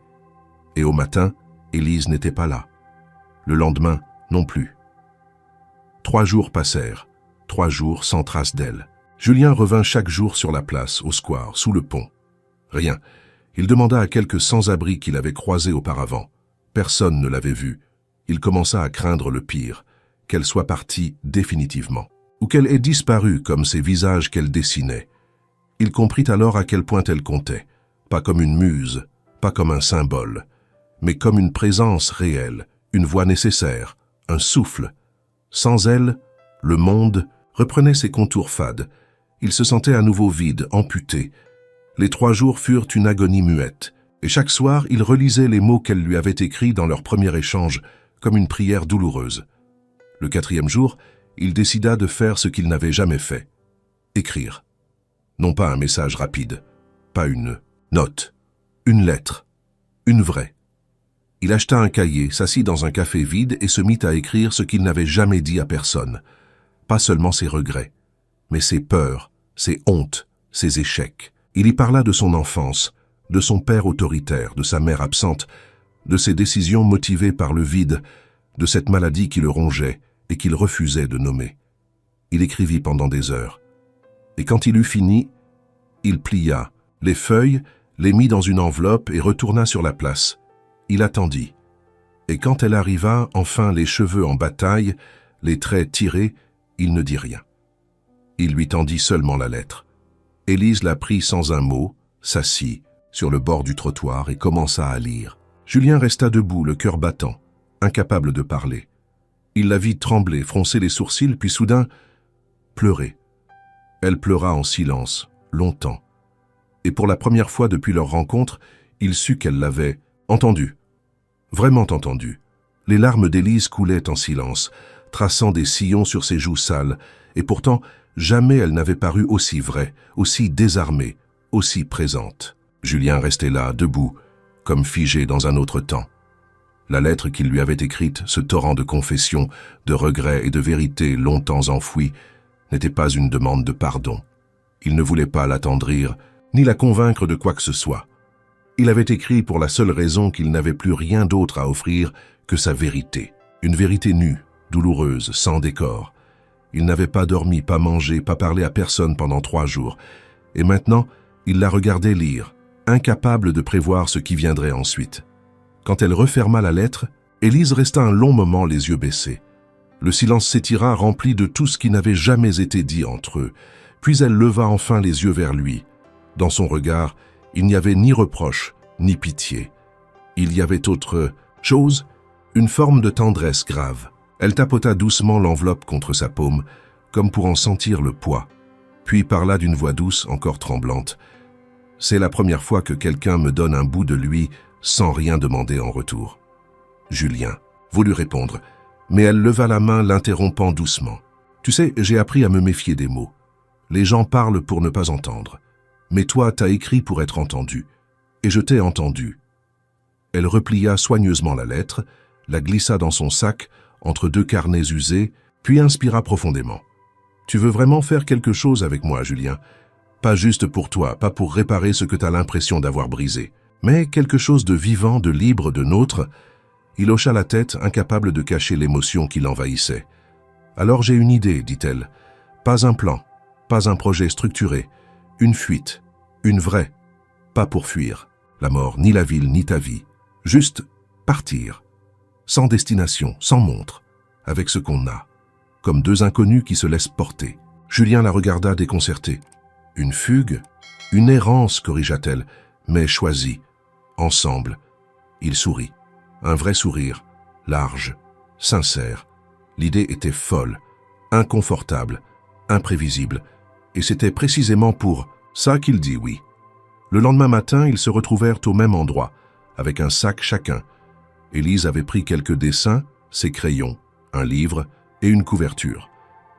Et au matin, Élise n'était pas là. Le lendemain, non plus. 3 jours passèrent, 3 jours sans trace d'elle. Julien revint chaque jour sur la place, au square, sous le pont. Rien. Il demanda à quelques sans-abri qu'il avait croisés auparavant. Personne ne l'avait vue. Il commença à craindre le pire, qu'elle soit partie définitivement, ou qu'elle ait disparu comme ces visages qu'elle dessinait. Il comprit alors à quel point elle comptait, pas comme une muse, pas comme un symbole, mais comme une présence réelle, une voix nécessaire, un souffle. Sans elle, le monde reprenait ses contours fades. Il se sentait à nouveau vide, amputé. Les 3 jours furent une agonie muette, et chaque soir, il relisait les mots qu'elle lui avait écrits dans leur premier échange, comme une prière douloureuse. Le 4e jour, il décida de faire ce qu'il n'avait jamais fait. Écrire. Non pas un message rapide, pas une note, une lettre, une vraie. Il acheta un cahier, s'assit dans un café vide et se mit à écrire ce qu'il n'avait jamais dit à personne. Pas seulement ses regrets, mais ses peurs, ses hontes, ses échecs. Il y parla de son enfance, de son père autoritaire, de sa mère absente, de ses décisions motivées par le vide, de cette maladie qui le rongeait et qu'il refusait de nommer. Il écrivit pendant des heures. Et quand il eut fini, il plia les feuilles, les mit dans une enveloppe et retourna sur la place. Il attendit. Et quand elle arriva, enfin les cheveux en bataille, les traits tirés, il ne dit rien. Il lui tendit seulement la lettre. Élise la prit sans un mot, s'assit sur le bord du trottoir et commença à lire. Julien resta debout, le cœur battant, incapable de parler. Il la vit trembler, froncer les sourcils, puis soudain pleurer. Elle pleura en silence, longtemps. Et pour la première fois depuis leur rencontre, il sut qu'elle l'avait entendu. Vraiment entendu. Les larmes d'Élise coulaient en silence, traçant des sillons sur ses joues sales, et pourtant, jamais elle n'avait paru aussi vraie, aussi désarmée, aussi présente. Julien restait là, debout, comme figé dans un autre temps. La lettre qu'il lui avait écrite, ce torrent de confessions, de regrets et de vérités longtemps enfouies, n'était pas une demande de pardon. Il ne voulait pas l'attendrir, ni la convaincre de quoi que ce soit. Il avait écrit pour la seule raison qu'il n'avait plus rien d'autre à offrir que sa vérité. Une vérité nue, douloureuse, sans décor. Il n'avait pas dormi, pas mangé, pas parlé à personne pendant 3 jours. Et maintenant, il la regardait lire, incapable de prévoir ce qui viendrait ensuite. Quand elle referma la lettre, Élise resta un long moment les yeux baissés. Le silence s'étira, rempli de tout ce qui n'avait jamais été dit entre eux. Puis elle leva enfin les yeux vers lui. Dans son regard, il n'y avait ni reproche, ni pitié. Il y avait autre chose, une forme de tendresse grave. Elle tapota doucement l'enveloppe contre sa paume, comme pour en sentir le poids. Puis parla d'une voix douce, encore tremblante. « C'est la première fois que quelqu'un me donne un bout de lui sans rien demander en retour. Julien voulut répondre, mais elle leva la main l'interrompant doucement. Tu sais, j'ai appris à me méfier des mots. Les gens parlent pour ne pas entendre. Mais toi, t'as écrit pour être entendu. Et je t'ai entendu. Elle replia soigneusement la lettre, la glissa dans son sac, entre deux carnets usés, puis inspira profondément. Tu veux vraiment faire quelque chose avec moi, Julien? Pas juste pour toi, pas pour réparer ce que t'as l'impression d'avoir brisé, mais quelque chose de vivant, de libre, de nôtre. Il hocha la tête, incapable de cacher l'émotion qui l'envahissait. Alors j'ai une idée, dit-elle. Pas un plan, pas un projet structuré, une fuite, une vraie. Pas pour fuir, la mort, ni la ville, ni ta vie. Juste partir, sans destination, sans montre, avec ce qu'on a, comme deux inconnus qui se laissent porter. Julien la regarda déconcerté. Une fugue, une errance, corrigea-t-elle, mais choisie, ensemble. Il sourit, un vrai sourire, large, sincère. L'idée était folle, inconfortable, imprévisible, et c'était précisément pour ça qu'il dit oui. Le lendemain matin, ils se retrouvèrent au même endroit, avec un sac chacun. Élise avait pris quelques dessins, ses crayons, un livre et une couverture.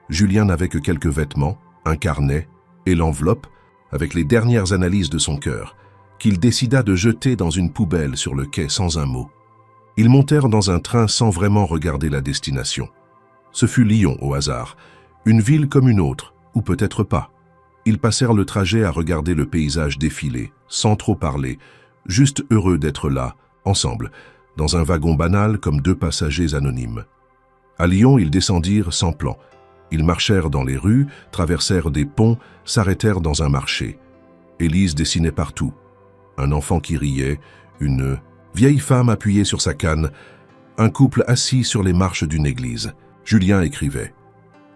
Julien n'avait que quelques vêtements, un carnet et l'enveloppe avec les dernières analyses de son cœur, qu'il décida de jeter dans une poubelle sur le quai sans un mot. Ils montèrent dans un train sans vraiment regarder la destination. Ce fut Lyon au hasard, une ville comme une autre, ou peut-être pas. Ils passèrent le trajet à regarder le paysage défiler, sans trop parler, juste heureux d'être là, ensemble, dans un wagon banal comme deux passagers anonymes. À Lyon, ils descendirent sans plan. Ils marchèrent dans les rues, traversèrent des ponts, s'arrêtèrent dans un marché. Élise dessinait partout. Un enfant qui riait, une vieille femme appuyée sur sa canne, un couple assis sur les marches d'une église. Julien écrivait.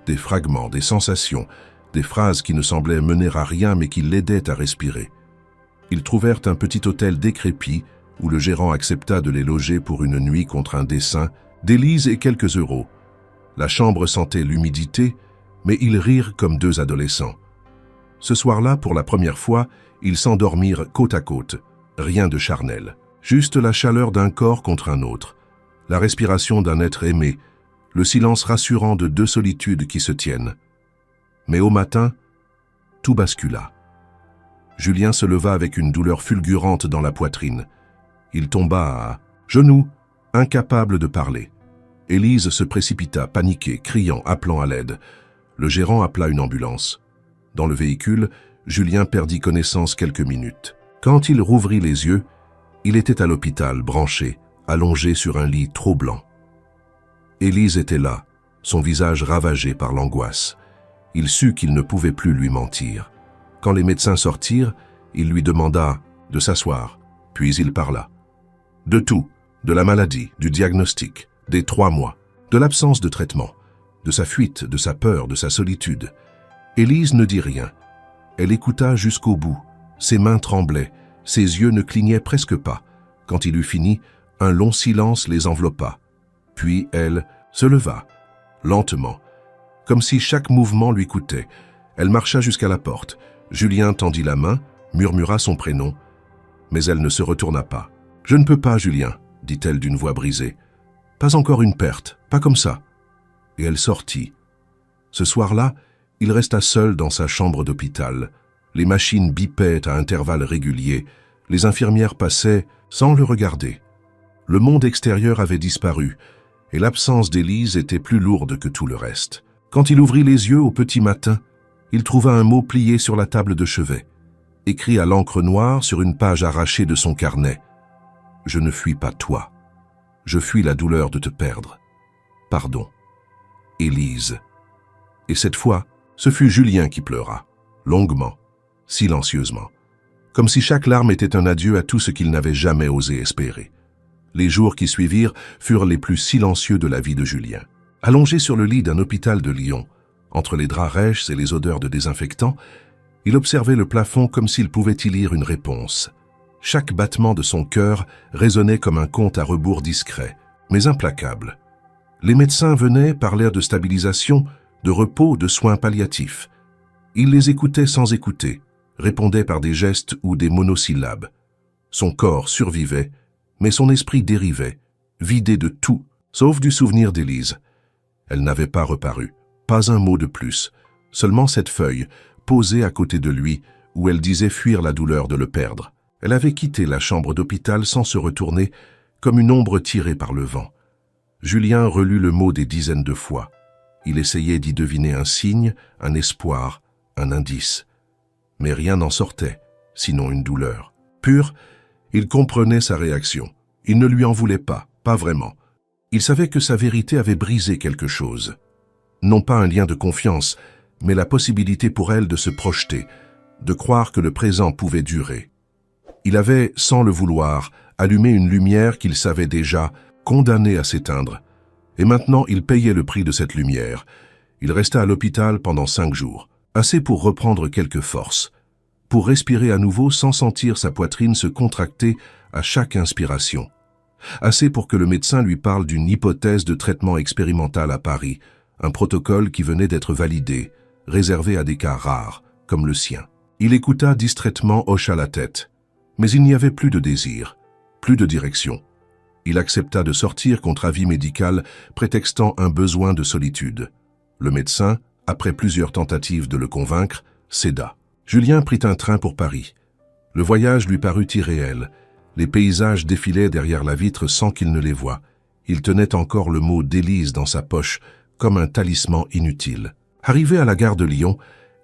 Des fragments, des sensations, des phrases qui ne semblaient mener à rien mais qui l'aidaient à respirer. Ils trouvèrent un petit hôtel décrépit où le gérant accepta de les loger pour une nuit contre un dessin, d'Élise et quelques euros. La chambre sentait l'humidité, mais ils rirent comme deux adolescents. Ce soir-là, pour la première fois, ils s'endormirent côte à côte. Rien de charnel. Juste la chaleur d'un corps contre un autre. La respiration d'un être aimé. Le silence rassurant de deux solitudes qui se tiennent. Mais au matin, tout bascula. Julien se leva avec une douleur fulgurante dans la poitrine. Il tomba à genoux, incapable de parler. Élise se précipita, paniquée, criant, appelant à l'aide. Le gérant appela une ambulance. Dans le véhicule, Julien perdit connaissance quelques minutes. Quand il rouvrit les yeux, il était à l'hôpital, branché, allongé sur un lit trop blanc. Élise était là, son visage ravagé par l'angoisse. Il sut qu'il ne pouvait plus lui mentir. Quand les médecins sortirent, il lui demanda de s'asseoir, puis il parla. De tout, de la maladie, du diagnostic, des 3 mois, de l'absence de traitement, de sa fuite, de sa peur, de sa solitude. Élise ne dit rien. Elle écouta jusqu'au bout. Ses mains tremblaient, ses yeux ne clignaient presque pas. Quand il eut fini, un long silence les enveloppa. Puis elle se leva, lentement, comme si chaque mouvement lui coûtait. Elle marcha jusqu'à la porte. Julien tendit la main, murmura son prénom, mais elle ne se retourna pas. « Je ne peux pas, Julien, » dit-elle d'une voix brisée. « Pas encore une perte, pas comme ça. » Et elle sortit. Ce soir-là, il resta seul dans sa chambre d'hôpital. Les machines bipaient à intervalles réguliers. Les infirmières passaient sans le regarder. Le monde extérieur avait disparu, et l'absence d'Élise était plus lourde que tout le reste. Quand il ouvrit les yeux au petit matin, il trouva un mot plié sur la table de chevet, écrit à l'encre noire sur une page arrachée de son carnet. « Je ne fuis pas toi. Je fuis la douleur de te perdre. Pardon. Élise. » Et cette fois, ce fut Julien qui pleura, longuement, silencieusement, comme si chaque larme était un adieu à tout ce qu'il n'avait jamais osé espérer. Les jours qui suivirent furent les plus silencieux de la vie de Julien. Allongé sur le lit d'un hôpital de Lyon, entre les draps rêches et les odeurs de désinfectants, il observait le plafond comme s'il pouvait y lire une réponse. Chaque battement de son cœur résonnait comme un compte à rebours discret, mais implacable. Les médecins venaient, parlèrent de stabilisation, de repos, de soins palliatifs. Il les écoutait sans écouter, répondait par des gestes ou des monosyllabes. Son corps survivait, mais son esprit dérivait, vidé de tout, sauf du souvenir d'Élise. Elle n'avait pas reparu, pas un mot de plus, seulement cette feuille, posée à côté de lui, où elle disait fuir la douleur de le perdre. Elle avait quitté la chambre d'hôpital sans se retourner, comme une ombre tirée par le vent. Julien relut le mot des dizaines de fois. Il essayait d'y deviner un signe, un espoir, un indice. Mais rien n'en sortait, sinon une douleur. Pur, il comprenait sa réaction. Il ne lui en voulait pas vraiment. Il savait que sa vérité avait brisé quelque chose. Non pas un lien de confiance, mais la possibilité pour elle de se projeter, de croire que le présent pouvait durer. Il avait, sans le vouloir, allumé une lumière qu'il savait déjà, condamnée à s'éteindre. Et maintenant, il payait le prix de cette lumière. Il resta à l'hôpital pendant 5 jours, assez pour reprendre quelques forces, pour respirer à nouveau sans sentir sa poitrine se contracter à chaque inspiration. Assez pour que le médecin lui parle d'une hypothèse de traitement expérimental à Paris, un protocole qui venait d'être validé, réservé à des cas rares, comme le sien. Il écouta distraitement, hocha la tête. Mais il n'y avait plus de désir, plus de direction. Il accepta de sortir contre avis médical, prétextant un besoin de solitude. Le médecin, après plusieurs tentatives de le convaincre, céda. Julien prit un train pour Paris. Le voyage lui parut irréel. Les paysages défilaient derrière la vitre sans qu'il ne les voie. Il tenait encore le mot d'Élise dans sa poche, comme un talisman inutile. Arrivé à la gare de Lyon,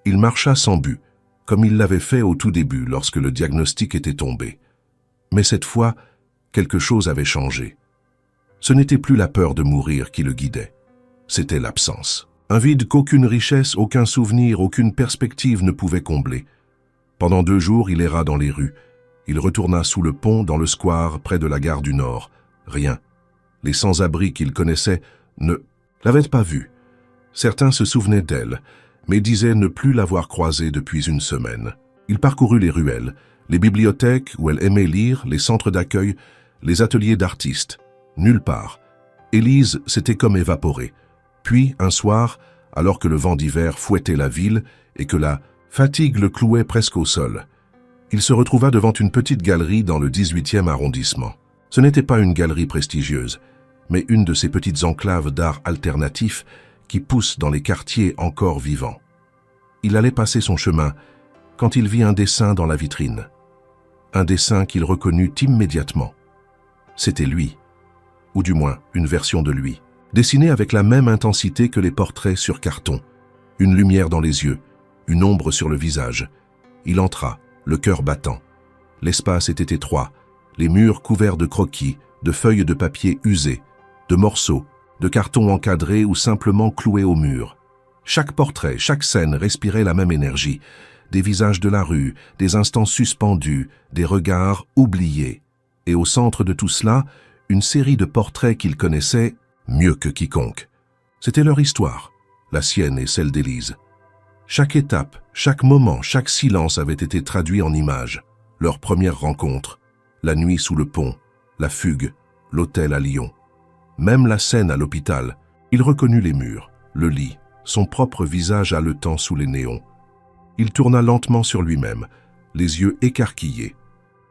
il marcha sans but, comme il l'avait fait au tout début lorsque le diagnostic était tombé. Mais cette fois, quelque chose avait changé. Ce n'était plus la peur de mourir qui le guidait. C'était l'absence. Un vide qu'aucune richesse, aucun souvenir, aucune perspective ne pouvait combler. Pendant 2 jours, il erra dans les rues. Il retourna sous le pont, dans le square, près de la gare du Nord. Rien. Les sans-abri qu'il connaissait ne l'avaient pas vue. Certains se souvenaient d'elle, mais disaient ne plus l'avoir croisée depuis une semaine. Il parcourut les ruelles, les bibliothèques où elle aimait lire, les centres d'accueil, les ateliers d'artistes. Nulle part. Élise s'était comme évaporée. Puis, un soir, alors que le vent d'hiver fouettait la ville et que la fatigue le clouait presque au sol, il se retrouva devant une petite galerie dans le 18e arrondissement. Ce n'était pas une galerie prestigieuse, mais une de ces petites enclaves d'art alternatif qui poussent dans les quartiers encore vivants. Il allait passer son chemin quand il vit un dessin dans la vitrine. Un dessin qu'il reconnut immédiatement. C'était lui, ou du moins une version de lui, dessiné avec la même intensité que les portraits sur carton. Une lumière dans les yeux, une ombre sur le visage. Il entra, le cœur battant. L'espace était étroit, les murs couverts de croquis, de feuilles de papier usées, de morceaux, de cartons encadrés ou simplement cloués au mur. Chaque portrait, chaque scène respirait la même énergie. Des visages de la rue, des instants suspendus, des regards oubliés. Et au centre de tout cela, une série de portraits qu'il connaissait mieux que quiconque. C'était leur histoire, la sienne et celle d'Élise. Chaque étape, chaque moment, chaque silence avait été traduit en images. Leur première rencontre, la nuit sous le pont, la fugue, l'hôtel à Lyon. Même la scène à l'hôpital, il reconnut les murs, le lit, son propre visage haletant sous les néons. Il tourna lentement sur lui-même, les yeux écarquillés.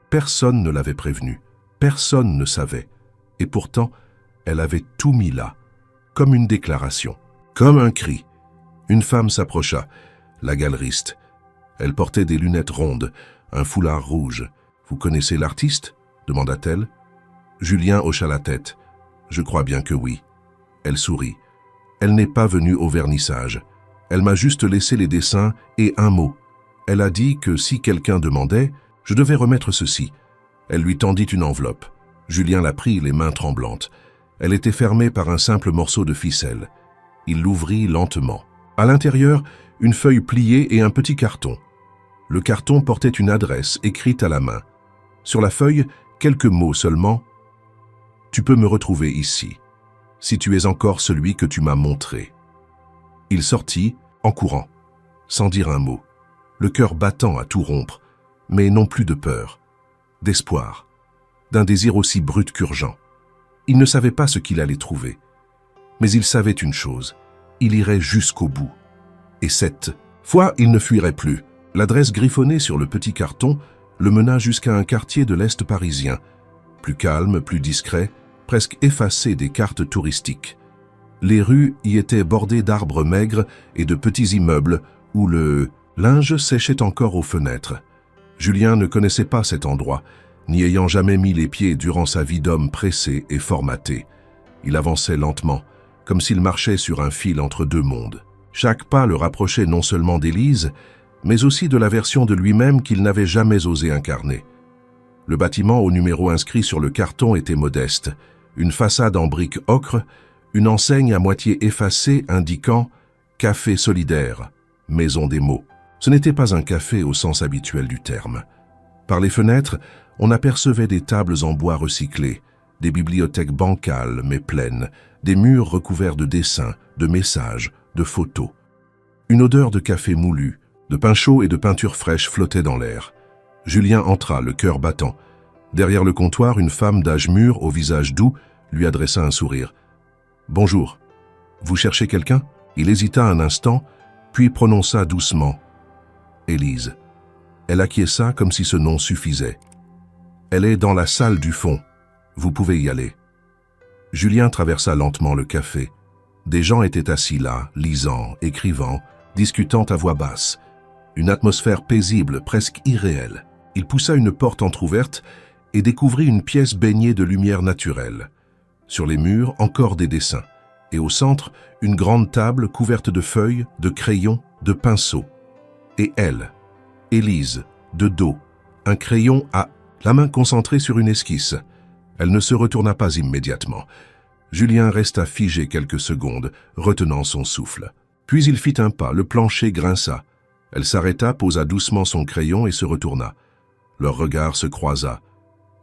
Personne ne l'avait prévenu, personne ne savait. Et pourtant, elle avait tout mis là, comme une déclaration, comme un cri. Une femme s'approcha, la galeriste. Elle portait des lunettes rondes, un foulard rouge. « Vous connaissez l'artiste » demanda-t-elle. Julien hocha la tête. « Je crois bien que oui. » Elle sourit. « Elle n'est pas venue au vernissage. Elle m'a juste laissé les dessins et un mot. Elle a dit que si quelqu'un demandait, je devais remettre ceci. » Elle lui tendit une enveloppe. Julien la prit, les mains tremblantes. Elle était fermée par un simple morceau de ficelle. Il l'ouvrit lentement. À l'intérieur, une feuille pliée et un petit carton. Le carton portait une adresse écrite à la main. Sur la feuille, quelques mots seulement. « Tu peux me retrouver ici, si tu es encore celui que tu m'as montré. » Il sortit, en courant, sans dire un mot, le cœur battant à tout rompre, mais non plus de peur, d'espoir, d'un désir aussi brut qu'urgent. Il ne savait pas ce qu'il allait trouver, mais il savait une chose, il irait jusqu'au bout. Et cette fois, il ne fuirait plus. L'adresse griffonnée sur le petit carton le mena jusqu'à un quartier de l'Est parisien, plus calme, plus discret, presque effacé des cartes touristiques. Les rues y étaient bordées d'arbres maigres et de petits immeubles où le linge séchait encore aux fenêtres. Julien ne connaissait pas cet endroit, n'y ayant jamais mis les pieds durant sa vie d'homme pressé et formaté. Il avançait lentement, comme s'il marchait sur un fil entre deux mondes. Chaque pas le rapprochait non seulement d'Élise, mais aussi de la version de lui-même qu'il n'avait jamais osé incarner. Le bâtiment au numéro inscrit sur le carton était modeste, une façade en briques ocre, une enseigne à moitié effacée indiquant « Café solidaire, maison des mots ». Ce n'était pas un café au sens habituel du terme. Par les fenêtres, on apercevait des tables en bois recyclé, des bibliothèques bancales mais pleines, des murs recouverts de dessins, de messages, de photos. Une odeur de café moulu, de pain chaud et de peinture fraîche flottait dans l'air. Julien entra, le cœur battant. Derrière le comptoir, une femme d'âge mûr, au visage doux, lui adressa un sourire. « Bonjour. Vous cherchez quelqu'un » Il hésita un instant, puis prononça doucement. « Élise. » Elle acquiesça comme si ce nom suffisait. « Elle est dans la salle du fond. Vous pouvez y aller. » Julien traversa lentement le café. Des gens étaient assis là, lisant, écrivant, discutant à voix basse. Une atmosphère paisible, presque irréelle. Il poussa une porte entr'ouverte et découvrit une pièce baignée de lumière naturelle. Sur les murs, encore des dessins. Et au centre, une grande table couverte de feuilles, de crayons, de pinceaux. Et elle, Élise, de dos, un crayon à la main concentrée sur une esquisse. Elle ne se retourna pas immédiatement. Julien resta figé quelques secondes, retenant son souffle. Puis il fit un pas, le plancher grinça. Elle s'arrêta, posa doucement son crayon et se retourna. Leur regard se croisa.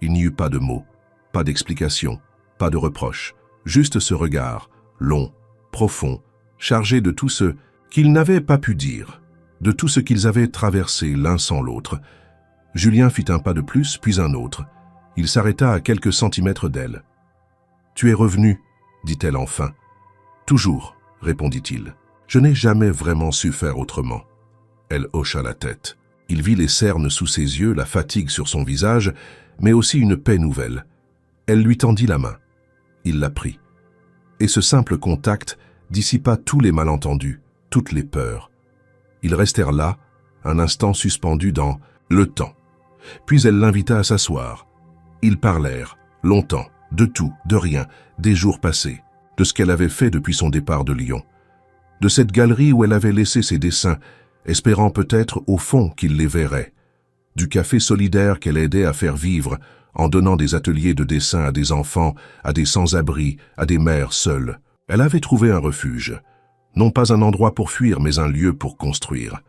Il n'y eut pas de mots, pas d'explication, pas de reproche. Juste ce regard, long, profond, chargé de tout ce qu'ils n'avaient pas pu dire, de tout ce qu'ils avaient traversé l'un sans l'autre. Julien fit un pas de plus, puis un autre. Il s'arrêta à quelques centimètres d'elle. « Tu es revenu, dit-elle enfin. « Toujours, répondit-il. Je n'ai jamais vraiment su faire autrement. » Elle hocha la tête. Il vit les cernes sous ses yeux, la fatigue sur son visage, mais aussi une paix nouvelle. Elle lui tendit la main. Il la prit. Et ce simple contact dissipa tous les malentendus, toutes les peurs. Ils restèrent là, un instant suspendus dans le temps. Puis elle l'invita à s'asseoir. Ils parlèrent, longtemps, de tout, de rien, des jours passés, de ce qu'elle avait fait depuis son départ de Lyon, de cette galerie où elle avait laissé ses dessins, espérant peut-être au fond qu'il les verrait, du café solidaire qu'elle aidait à faire vivre en donnant des ateliers de dessin à des enfants, à des sans-abri, à des mères seules. Elle avait trouvé un refuge, non pas un endroit pour fuir, mais un lieu pour construire.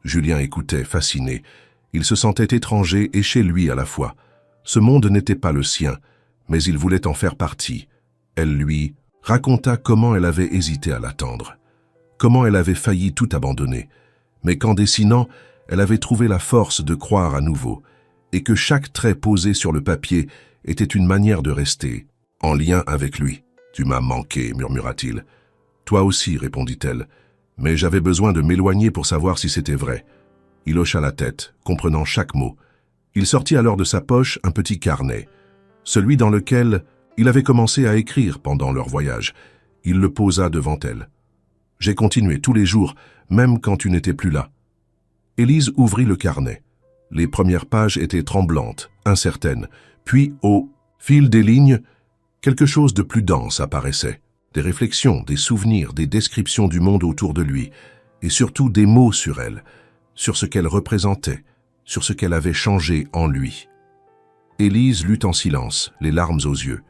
Julien écoutait, fasciné. Il se sentait étranger et chez lui à la fois. Ce monde n'était pas le sien, mais il voulait en faire partie. Elle lui raconta comment elle avait hésité à l'attendre, comment elle avait failli tout abandonner, mais qu'en dessinant, elle avait trouvé la force de croire à nouveau, et que chaque trait posé sur le papier était une manière de rester en lien avec lui. « Tu m'as manqué, murmura-t-il. »« Toi aussi, répondit-elle, mais j'avais besoin de m'éloigner pour savoir si c'était vrai. » Il hocha la tête, comprenant chaque mot. Il sortit alors de sa poche un petit carnet, celui dans lequel il avait commencé à écrire pendant leur voyage. Il le posa devant elle. « J'ai continué tous les jours, même quand tu n'étais plus là. » Élise ouvrit le carnet. Les premières pages étaient tremblantes, incertaines, puis, au fil des lignes, quelque chose de plus dense apparaissait. Des réflexions, des souvenirs, des descriptions du monde autour de lui, et surtout des mots sur elle, sur ce qu'elle représentait, sur ce qu'elle avait changé en lui. Élise lut en silence, les larmes aux yeux.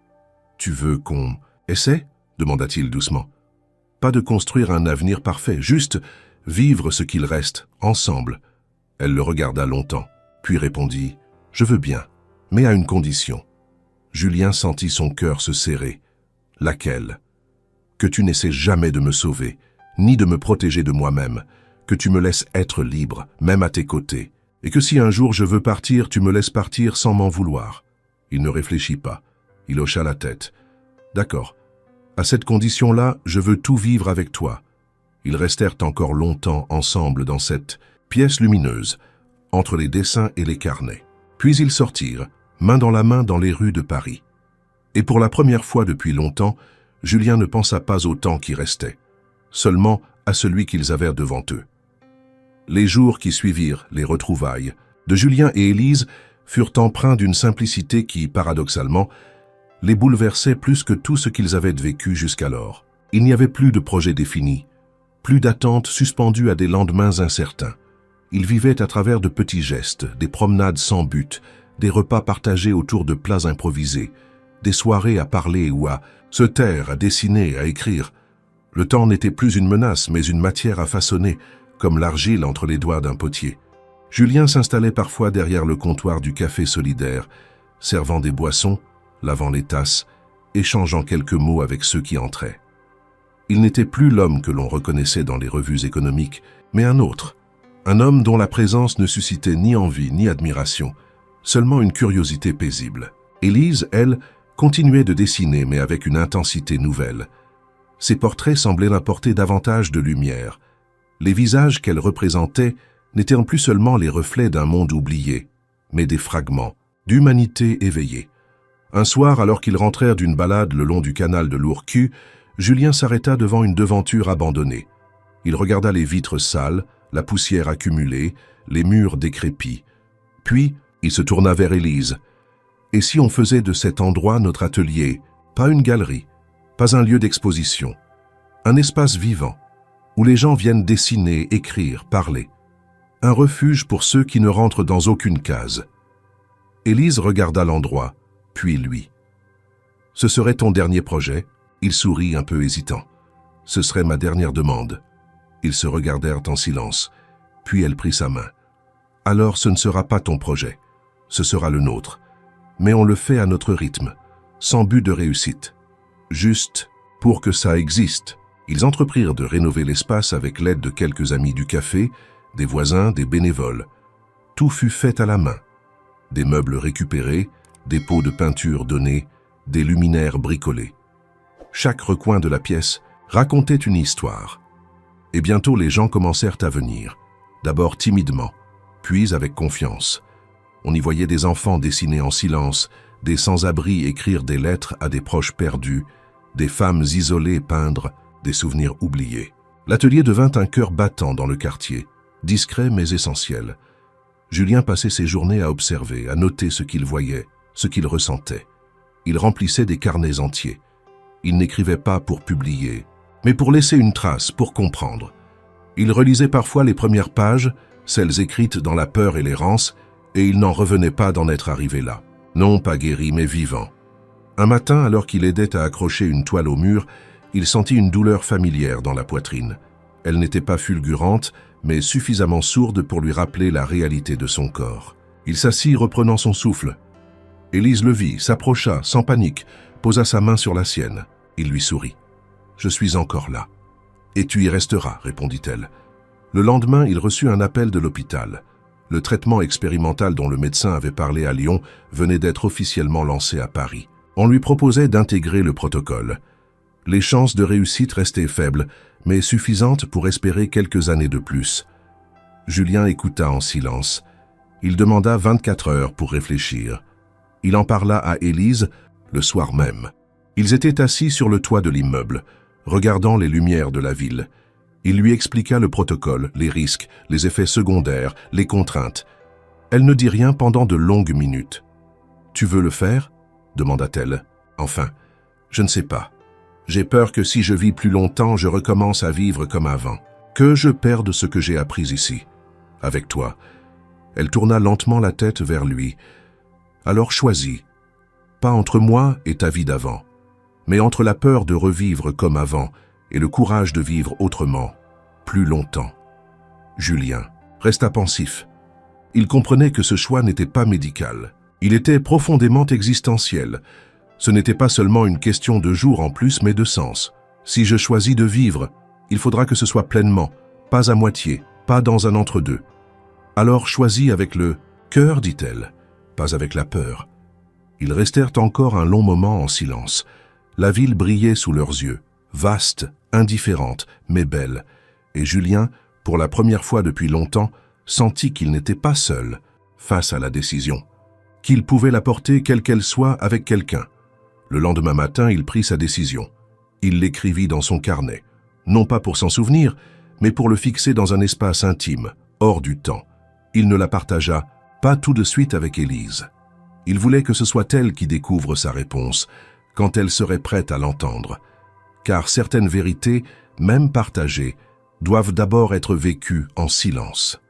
« Tu veux qu'on essaie ?» demanda-t-il doucement. « Pas de construire un avenir parfait, juste vivre ce qu'il reste, ensemble. » Elle le regarda longtemps, puis répondit « Je veux bien, mais à une condition. » Julien sentit son cœur se serrer. « Laquelle ? » « Que tu n'essaies jamais de me sauver, ni de me protéger de moi-même, que tu me laisses être libre, même à tes côtés, et que si un jour je veux partir, tu me laisses partir sans m'en vouloir. » Il ne réfléchit pas. Il hocha la tête. « D'accord. À cette condition-là, je veux tout vivre avec toi. » Ils restèrent encore longtemps ensemble dans cette pièce lumineuse, entre les dessins et les carnets. Puis ils sortirent, main dans la main dans les rues de Paris. Et pour la première fois depuis longtemps, Julien ne pensa pas au temps qui restait, seulement à celui qu'ils avaient devant eux. Les jours qui suivirent les retrouvailles de Julien et Élise furent empreints d'une simplicité qui, paradoxalement, les bouleversait plus que tout ce qu'ils avaient vécu jusqu'alors. Il n'y avait plus de projet défini, plus d'attentes suspendues à des lendemains incertains. Ils vivaient à travers de petits gestes, des promenades sans but, des repas partagés autour de plats improvisés, des soirées à parler ou à se taire, à dessiner, à écrire. Le temps n'était plus une menace, mais une matière à façonner, comme l'argile entre les doigts d'un potier. Julien s'installait parfois derrière le comptoir du café solidaire, servant des boissons, lavant les tasses, échangeant quelques mots avec ceux qui entraient. Il n'était plus l'homme que l'on reconnaissait dans les revues économiques, mais un autre, un homme dont la présence ne suscitait ni envie ni admiration, seulement une curiosité paisible. Élise, elle, continuait de dessiner, mais avec une intensité nouvelle. Ses portraits semblaient apporter davantage de lumière. Les visages qu'elle représentait n'étaient plus seulement les reflets d'un monde oublié, mais des fragments d'humanité éveillée. Un soir, alors qu'ils rentrèrent d'une balade le long du canal de l'Ourcq, Julien s'arrêta devant une devanture abandonnée. Il regarda les vitres sales, la poussière accumulée, les murs décrépits. Puis, il se tourna vers Élise. « Et si on faisait de cet endroit notre atelier, pas une galerie, pas un lieu d'exposition, un espace vivant, où les gens viennent dessiner, écrire, parler. Un refuge pour ceux qui ne rentrent dans aucune case. » Élise regarda l'endroit, puis lui. « Ce serait ton dernier projet ?» Il sourit un peu hésitant. « Ce serait ma dernière demande. » Ils se regardèrent en silence, puis elle prit sa main. « Alors ce ne sera pas ton projet, ce sera le nôtre. Mais on le fait à notre rythme, sans but de réussite. Juste pour que ça existe. » Ils entreprirent de rénover l'espace avec l'aide de quelques amis du café, des voisins, des bénévoles. Tout fut fait à la main. Des meubles récupérés, des pots de peinture donnés, des luminaires bricolés. Chaque recoin de la pièce racontait une histoire. Et bientôt les gens commencèrent à venir, d'abord timidement, puis avec confiance. On y voyait des enfants dessiner en silence, des sans-abri écrire des lettres à des proches perdus, des femmes isolées peindre des souvenirs oubliés. L'atelier devint un cœur battant dans le quartier, discret mais essentiel. Julien passait ses journées à observer, à noter ce qu'il voyait, ce qu'il ressentait. Il remplissait des carnets entiers. Il n'écrivait pas pour publier, mais pour laisser une trace, pour comprendre. Il relisait parfois les premières pages, celles écrites dans la peur et l'errance, et il n'en revenait pas d'en être arrivé là. Non pas guéri, mais vivant. Un matin, alors qu'il aidait à accrocher une toile au mur, il sentit une douleur familière dans la poitrine. Elle n'était pas fulgurante, mais suffisamment sourde pour lui rappeler la réalité de son corps. Il s'assit, reprenant son souffle. Élise le vit, s'approcha, sans panique, posa sa main sur la sienne. Il lui sourit. « Je suis encore là. »« Et tu y resteras, » répondit-elle. Le lendemain, il reçut un appel de l'hôpital. Le traitement expérimental dont le médecin avait parlé à Lyon venait d'être officiellement lancé à Paris. On lui proposait d'intégrer le protocole. Les chances de réussite restaient faibles, mais suffisantes pour espérer quelques années de plus. Julien écouta en silence. Il demanda 24 heures pour réfléchir. Il en parla à Élise le soir même. Ils étaient assis sur le toit de l'immeuble, regardant les lumières de la ville. Il lui expliqua le protocole, les risques, les effets secondaires, les contraintes. Elle ne dit rien pendant de longues minutes. « Tu veux le faire ?» demanda-t-elle. « Enfin, je ne sais pas. J'ai peur que si je vis plus longtemps, je recommence à vivre comme avant. Que je perde ce que j'ai appris ici. Avec toi. » Elle tourna lentement la tête vers lui. « Alors choisis. Pas entre moi et ta vie d'avant, mais entre la peur de revivre comme avant et le courage de vivre autrement, plus longtemps. » Julien resta pensif. Il comprenait que ce choix n'était pas médical. Il était profondément existentiel. Ce n'était pas seulement une question de jours en plus, mais de sens. Si je choisis de vivre, il faudra que ce soit pleinement, pas à moitié, pas dans un entre-deux. Alors choisis avec le cœur, dit-elle, pas avec la peur. Ils restèrent encore un long moment en silence. La ville brillait sous leurs yeux, vaste, indifférente, mais belle. Et Julien, pour la première fois depuis longtemps, sentit qu'il n'était pas seul face à la décision, qu'il pouvait la porter quelle qu'elle soit avec quelqu'un. Le lendemain matin, il prit sa décision. Il l'écrivit dans son carnet, non pas pour s'en souvenir, mais pour le fixer dans un espace intime, hors du temps. Il ne la partagea pas tout de suite avec Élise. Il voulait que ce soit elle qui découvre sa réponse, quand elle serait prête à l'entendre. Car certaines vérités, même partagées, doivent d'abord être vécues en silence.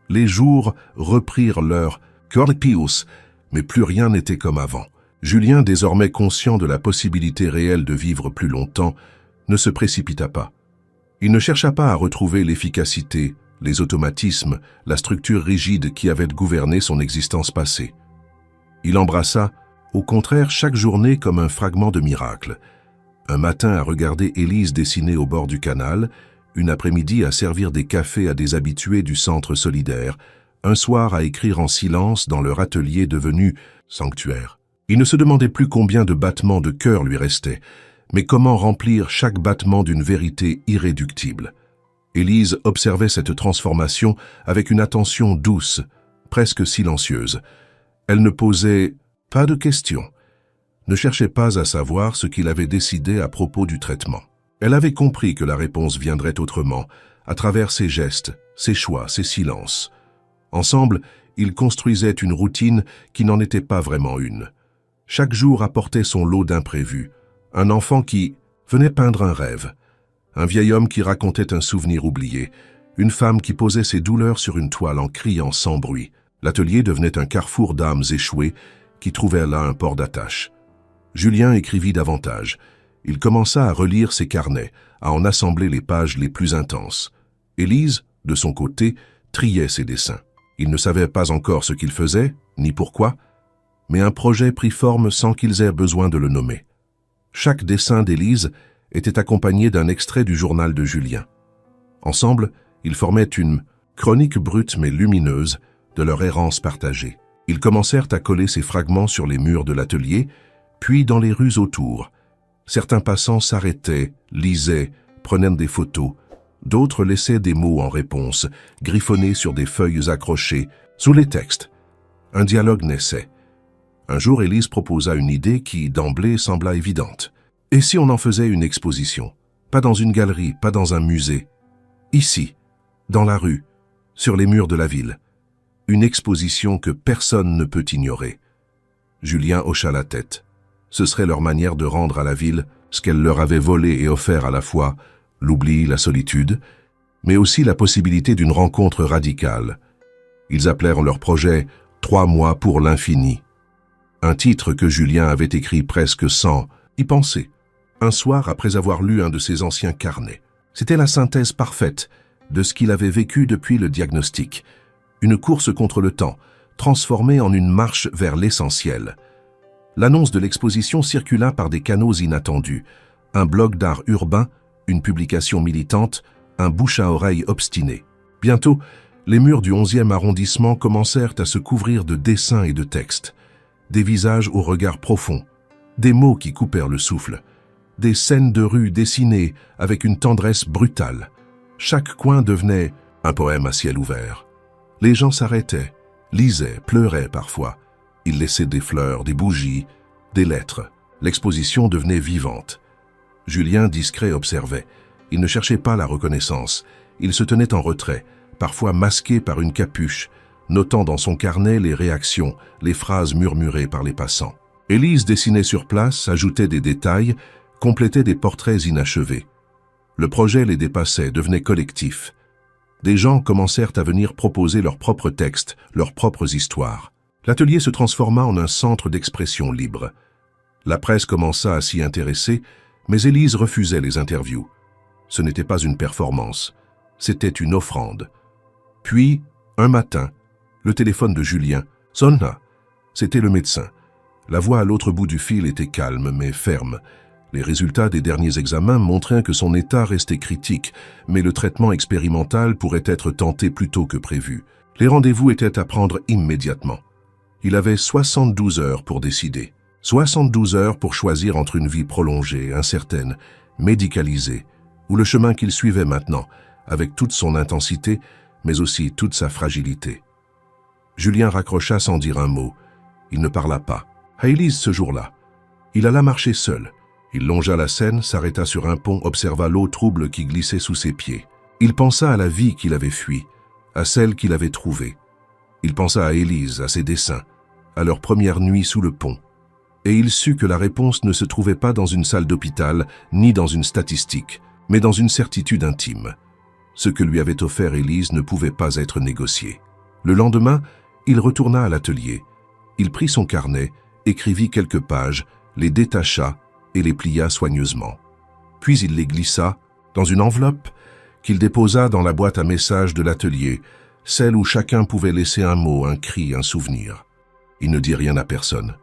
Les jours reprirent leur corpius, mais plus rien n'était comme avant. Julien, désormais conscient de la possibilité réelle de vivre plus longtemps, ne se précipita pas. Il ne chercha pas à retrouver l'efficacité, les automatismes, la structure rigide qui avait gouverné son existence passée. Il embrassa, au contraire, chaque journée comme un fragment de miracle. Un matin à regarder Élise dessiner au bord du canal, une après-midi à servir des cafés à des habitués du centre solidaire, un soir à écrire en silence dans leur atelier devenu sanctuaire. Il ne se demandait plus combien de battements de cœur lui restaient, mais comment remplir chaque battement d'une vérité irréductible. Élise observait cette transformation avec une attention douce, presque silencieuse. Elle ne posait pas de questions, ne cherchait pas à savoir ce qu'il avait décidé à propos du traitement. Elle avait compris que la réponse viendrait autrement, à travers ses gestes, ses choix, ses silences. Ensemble, ils construisaient une routine qui n'en était pas vraiment une. Chaque jour apportait son lot d'imprévus. Un enfant qui venait peindre un rêve, un vieil homme qui racontait un souvenir oublié, une femme qui posait ses douleurs sur une toile en criant sans bruit. L'atelier devenait un carrefour d'âmes échouées qui trouvaient là un port d'attache. Julien écrivit davantage. Il commença à relire ses carnets, à en assembler les pages les plus intenses. Élise, de son côté, triait ses dessins. Il ne savait pas encore ce qu'il faisait, ni pourquoi, mais un projet prit forme sans qu'ils aient besoin de le nommer. Chaque dessin d'Élise était accompagné d'un extrait du journal de Julien. Ensemble, ils formaient une chronique brute mais lumineuse de leur errance partagée. Ils commencèrent à coller ces fragments sur les murs de l'atelier, puis dans les rues autour. Certains passants s'arrêtaient, lisaient, prenaient des photos. D'autres laissaient des mots en réponse, griffonnés sur des feuilles accrochées, sous les textes. Un dialogue naissait. Un jour, Élise proposa une idée qui, d'emblée, sembla évidente. Et si on en faisait une exposition? Pas dans une galerie, pas dans un musée. Ici, dans la rue, sur les murs de la ville. Une exposition que personne ne peut ignorer. Julien hocha la tête. Ce serait leur manière de rendre à la ville ce qu'elle leur avait volé et offert à la fois l'oubli, la solitude, mais aussi la possibilité d'une rencontre radicale. Ils appelèrent leur projet « 3 mois pour l'infini ». Un titre que Julien avait écrit presque sans y penser, un soir après avoir lu un de ses anciens carnets. C'était la synthèse parfaite de ce qu'il avait vécu depuis le diagnostic. Une course contre le temps, transformée en une marche vers l'essentiel. L'annonce de l'exposition circula par des canaux inattendus. Un blog d'art urbain, une publication militante, un bouche à oreille obstiné. Bientôt, les murs du 11e arrondissement commencèrent à se couvrir de dessins et de textes. Des visages au regard profond, des mots qui coupèrent le souffle, des scènes de rue dessinées avec une tendresse brutale. Chaque coin devenait un poème à ciel ouvert. Les gens s'arrêtaient, lisaient, pleuraient parfois. Ils laissaient des fleurs, des bougies, des lettres. L'exposition devenait vivante. Julien, discret, observait. Il ne cherchait pas la reconnaissance. Il se tenait en retrait, parfois masqué par une capuche, notant dans son carnet les réactions, les phrases murmurées par les passants. Élise dessinait sur place, ajoutait des détails, complétait des portraits inachevés. Le projet les dépassait, devenait collectif. Des gens commencèrent à venir proposer leurs propres textes, leurs propres histoires. L'atelier se transforma en un centre d'expression libre. La presse commença à s'y intéresser, mais Élise refusait les interviews. Ce n'était pas une performance, c'était une offrande. Puis, un matin, le téléphone de Julien sonna. C'était le médecin. La voix à l'autre bout du fil était calme mais ferme. Les résultats des derniers examens montraient que son état restait critique, mais le traitement expérimental pourrait être tenté plus tôt que prévu. Les rendez-vous étaient à prendre immédiatement. Il avait 72 heures pour décider. 72 heures pour choisir entre une vie prolongée, incertaine, médicalisée, ou le chemin qu'il suivait maintenant, avec toute son intensité, mais aussi toute sa fragilité. Julien raccrocha sans dire un mot. Il ne parla pas. À Élise ce jour-là. Il alla marcher seul. Il longea la Seine, s'arrêta sur un pont, observa l'eau trouble qui glissait sous ses pieds. Il pensa à la vie qu'il avait fuie, à celle qu'il avait trouvée. Il pensa à Élise, à ses dessins, à leur première nuit sous le pont. Et il sut que la réponse ne se trouvait pas dans une salle d'hôpital, ni dans une statistique, mais dans une certitude intime. Ce que lui avait offert Élise ne pouvait pas être négocié. Le lendemain, il retourna à l'atelier. Il prit son carnet, écrivit quelques pages, les détacha et les plia soigneusement. Puis il les glissa dans une enveloppe qu'il déposa dans la boîte à messages de l'atelier, celle où chacun pouvait laisser un mot, un cri, un souvenir. Il ne dit rien à personne.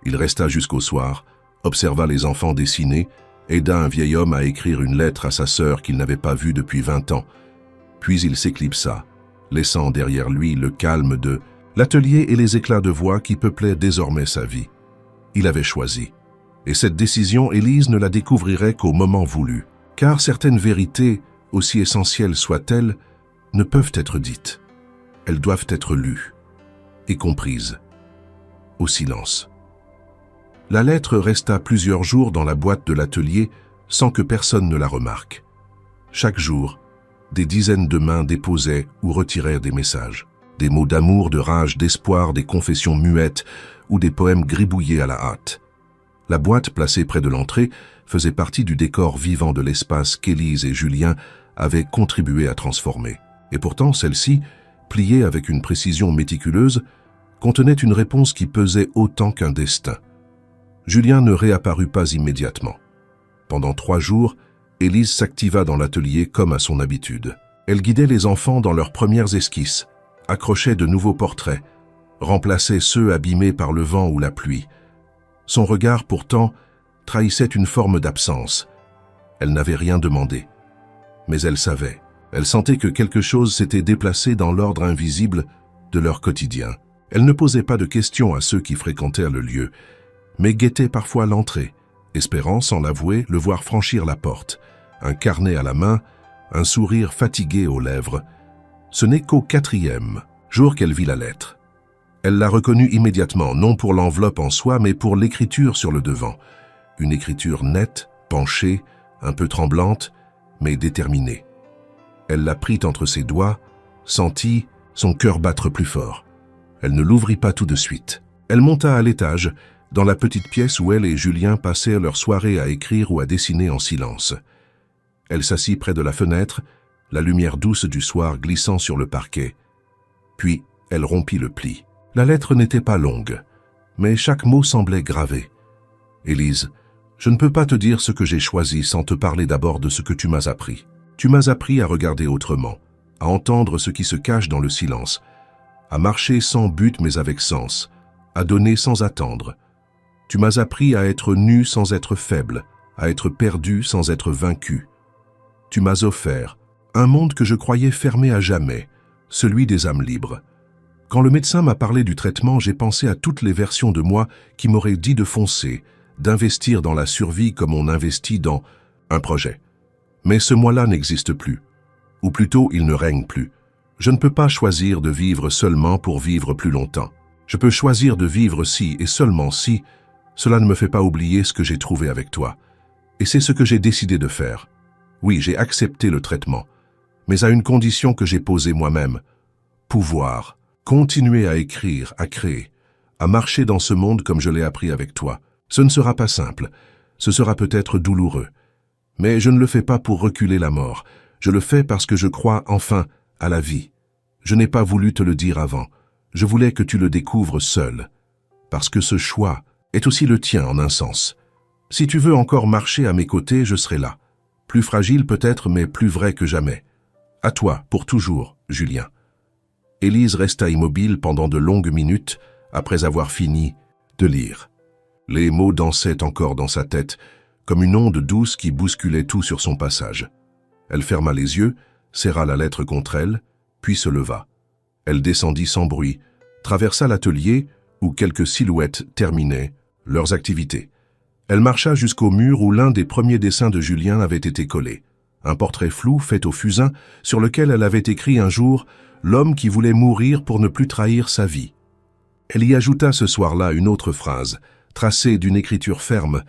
Il resta jusqu'au soir, observa les enfants dessiner, aida un vieil homme à écrire une lettre à sa sœur qu'il n'avait pas vue depuis 20 ans. Puis il s'éclipsa, laissant derrière lui le calme de l'atelier et les éclats de voix qui peuplaient désormais sa vie. Il avait choisi. Et cette décision, Élise ne la découvrirait qu'au moment voulu, car certaines vérités, aussi essentielles soient-elles, ne peuvent être dites. Elles doivent être lues et comprises, au silence. La lettre resta plusieurs jours dans la boîte de l'atelier sans que personne ne la remarque. Chaque jour, des dizaines de mains déposaient ou retirèrent des messages. Des mots d'amour, de rage, d'espoir, des confessions muettes ou des poèmes gribouillés à la hâte. La boîte placée près de l'entrée faisait partie du décor vivant de l'espace qu'Élise et Julien avaient contribué à transformer. Et pourtant, celle-ci, pliée avec une précision méticuleuse, contenait une réponse qui pesait autant qu'un destin. Julien ne réapparut pas immédiatement. Pendant 3 jours, Élise s'activa dans l'atelier comme à son habitude. Elle guidait les enfants dans leurs premières esquisses, accrochait de nouveaux portraits, remplaçait ceux abîmés par le vent ou la pluie. Son regard, pourtant, trahissait une forme d'absence. Elle n'avait rien demandé. Mais elle savait. Elle sentait que quelque chose s'était déplacé dans l'ordre invisible de leur quotidien. Elle ne posait pas de questions à ceux qui fréquentèrent le lieu, mais guettait parfois l'entrée, espérant, sans l'avouer, le voir franchir la porte, un carnet à la main, un sourire fatigué aux lèvres. Ce n'est qu'au 4e jour qu'elle vit la lettre. Elle la reconnut immédiatement, non pour l'enveloppe en soi, mais pour l'écriture sur le devant. Une écriture nette, penchée, un peu tremblante, mais déterminée. Elle la prit entre ses doigts, sentit son cœur battre plus fort. Elle ne l'ouvrit pas tout de suite. Elle monta à l'étage, dans la petite pièce où elle et Julien passèrent leur soirée à écrire ou à dessiner en silence. Elle s'assit près de la fenêtre, la lumière douce du soir glissant sur le parquet. Puis, elle rompit le pli. La lettre n'était pas longue, mais chaque mot semblait gravé. « Élise, je ne peux pas te dire ce que j'ai choisi sans te parler d'abord de ce que tu m'as appris. Tu m'as appris à regarder autrement, à entendre ce qui se cache dans le silence, à marcher sans but mais avec sens, à donner sans attendre. Tu m'as appris à être nu sans être faible, à être perdu sans être vaincu. Tu m'as offert un monde que je croyais fermé à jamais, celui des âmes libres. Quand le médecin m'a parlé du traitement, j'ai pensé à toutes les versions de moi qui m'auraient dit de foncer, d'investir dans la survie comme on investit dans un projet. Mais ce moi-là n'existe plus. Ou plutôt, il ne règne plus. Je ne peux pas choisir de vivre seulement pour vivre plus longtemps. Je peux choisir de vivre si et seulement si cela ne me fait pas oublier ce que j'ai trouvé avec toi. Et c'est ce que j'ai décidé de faire. Oui, j'ai accepté le traitement, mais à une condition que j'ai posée moi-même. Pouvoir continuer à écrire, à créer, à marcher dans ce monde comme je l'ai appris avec toi. Ce ne sera pas simple, ce sera peut-être douloureux. Mais je ne le fais pas pour reculer la mort. Je le fais parce que je crois enfin à la vie. Je n'ai pas voulu te le dire avant. Je voulais que tu le découvres seul. Parce que ce choix est aussi le tien en un sens. Si tu veux encore marcher à mes côtés, je serai là. Plus fragile peut-être, mais plus vrai que jamais. À toi, pour toujours, Julien. Élise resta immobile pendant de longues minutes après avoir fini de lire. Les mots dansaient encore dans sa tête, comme une onde douce qui bousculait tout sur son passage. Elle ferma les yeux, serra la lettre contre elle, puis se leva. Elle descendit sans bruit, traversa l'atelier où quelques silhouettes terminaient leurs activités. Elle marcha jusqu'au mur où l'un des premiers dessins de Julien avait été collé. un portrait flou fait au fusain sur lequel elle avait écrit un jour « L'homme qui voulait mourir pour ne plus trahir sa vie ». Elle y ajouta ce soir-là une autre phrase, tracée d'une écriture ferme,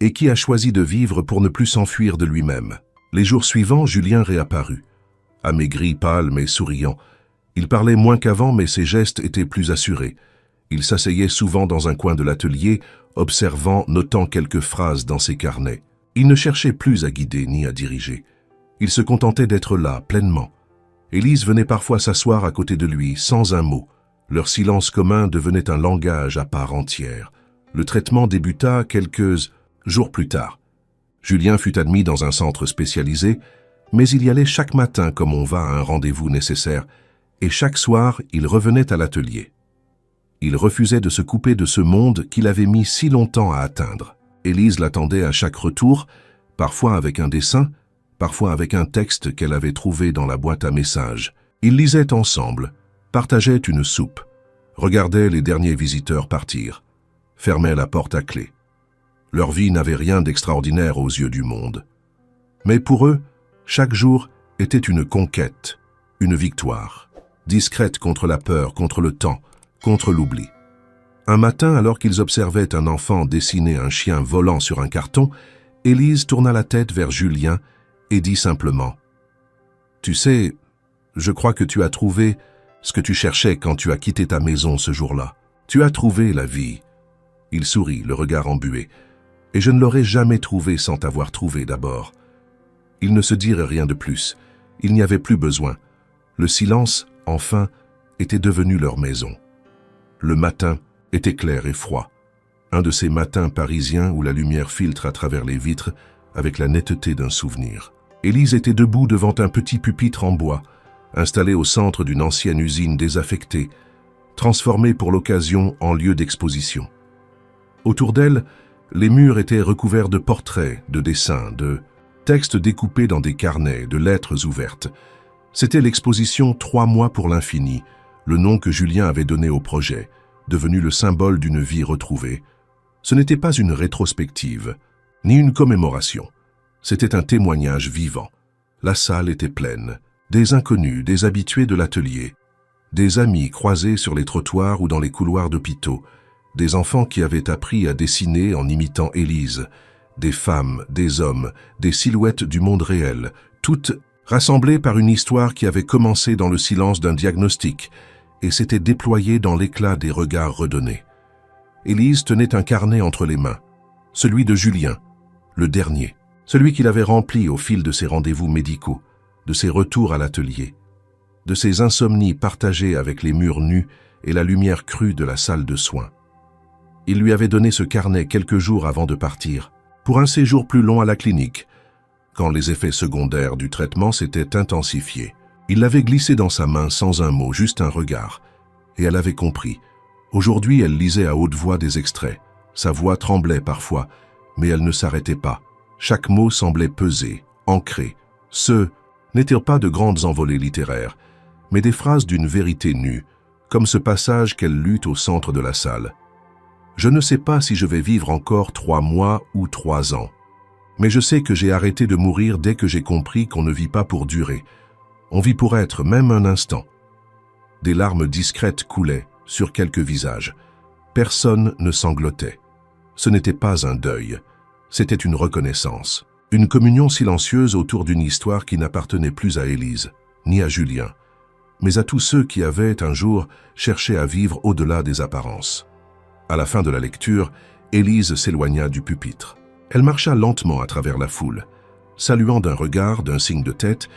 et qui a choisi de vivre pour ne plus s'enfuir de lui-même. Les jours suivants, Julien réapparut, amaigri, pâle mais souriant. Il parlait moins qu'avant, mais ses gestes étaient plus assurés. Il s'asseyait souvent dans un coin de l'atelier, observant, notant quelques phrases dans ses carnets. Il ne cherchait plus à guider ni à diriger. Il se contentait d'être là, pleinement. Élise venait parfois s'asseoir à côté de lui, sans un mot. Leur silence commun devenait un langage à part entière. Le traitement débuta quelques jours plus tard. Julien fut admis dans un centre spécialisé, mais il y allait chaque matin comme on va à un rendez-vous nécessaire, et chaque soir, il revenait à l'atelier. Il refusait de se couper de ce monde qu'il avait mis si longtemps à atteindre. Élise l'attendait à chaque retour, parfois avec un dessin, parfois avec un texte qu'elle avait trouvé dans la boîte à messages. Ils lisaient ensemble, partageaient une soupe, regardaient les derniers visiteurs partir, fermaient la porte à clé. Leur vie n'avait rien d'extraordinaire aux yeux du monde. Mais pour eux, chaque jour était une conquête, une victoire, discrète contre la peur, contre le temps, contre l'oubli. Un matin, alors qu'ils observaient un enfant dessiner un chien volant sur un carton, Élise tourna la tête vers Julien et dit simplement « Tu sais, je crois que tu as trouvé ce que tu cherchais quand tu as quitté ta maison ce jour-là. Tu as trouvé la vie. » Il sourit, le regard embué. « Et je ne l'aurais jamais trouvé sans t'avoir trouvé d'abord. » Ils ne se dirent rien de plus. Il n'y avait plus besoin. Le silence, enfin, était devenu leur maison. Le matin était clair et froid. Un de ces matins parisiens où la lumière filtre à travers les vitres avec la netteté d'un souvenir. Élise était debout devant un petit pupitre en bois, installé au centre d'une ancienne usine désaffectée, transformée pour l'occasion en lieu d'exposition. Autour d'elle, les murs étaient recouverts de portraits, de dessins, de textes découpés dans des carnets, de lettres ouvertes. C'était l'exposition 3 mois pour l'infini, le nom que Julien avait donné au projet, devenu le symbole d'une vie retrouvée. Ce n'était pas une rétrospective, ni une commémoration. C'était un témoignage vivant. La salle était pleine. Des inconnus, des habitués de l'atelier, des amis croisés sur les trottoirs ou dans les couloirs d'hôpitaux, des enfants qui avaient appris à dessiner en imitant Élise, des femmes, des hommes, des silhouettes du monde réel, toutes rassemblées par une histoire qui avait commencé dans le silence d'un diagnostic et s'était déployée dans l'éclat des regards redonnés. Élise tenait un carnet entre les mains, celui de Julien, le dernier, celui qu'il avait rempli au fil de ses rendez-vous médicaux, de ses retours à l'atelier, de ses insomnies partagées avec les murs nus et la lumière crue de la salle de soins. Il lui avait donné ce carnet quelques jours avant de partir, pour un séjour plus long à la clinique, quand les effets secondaires du traitement s'étaient intensifiés. Il l'avait glissé dans sa main sans un mot, juste un regard, et elle avait compris. Aujourd'hui, elle lisait à haute voix des extraits. Sa voix tremblait parfois, mais elle ne s'arrêtait pas. Chaque mot semblait peser, ancré. Ce n'étaient pas de grandes envolées littéraires, mais des phrases d'une vérité nue, comme ce passage qu'elle lut au centre de la salle. « Je ne sais pas si je vais vivre encore 3 mois ou 3 ans, mais je sais que j'ai arrêté de mourir dès que j'ai compris qu'on ne vit pas pour durer. On vit pour être, même un instant. » Des larmes discrètes coulaient sur quelques visages. Personne ne sanglotait. Ce n'était pas un deuil, c'était une reconnaissance. Une communion silencieuse autour d'une histoire qui n'appartenait plus à Élise, ni à Julien, mais à tous ceux qui avaient un jour cherché à vivre au-delà des apparences. À la fin de la lecture, Élise s'éloigna du pupitre. Elle marcha lentement à travers la foule, saluant d'un regard, d'un signe de tête,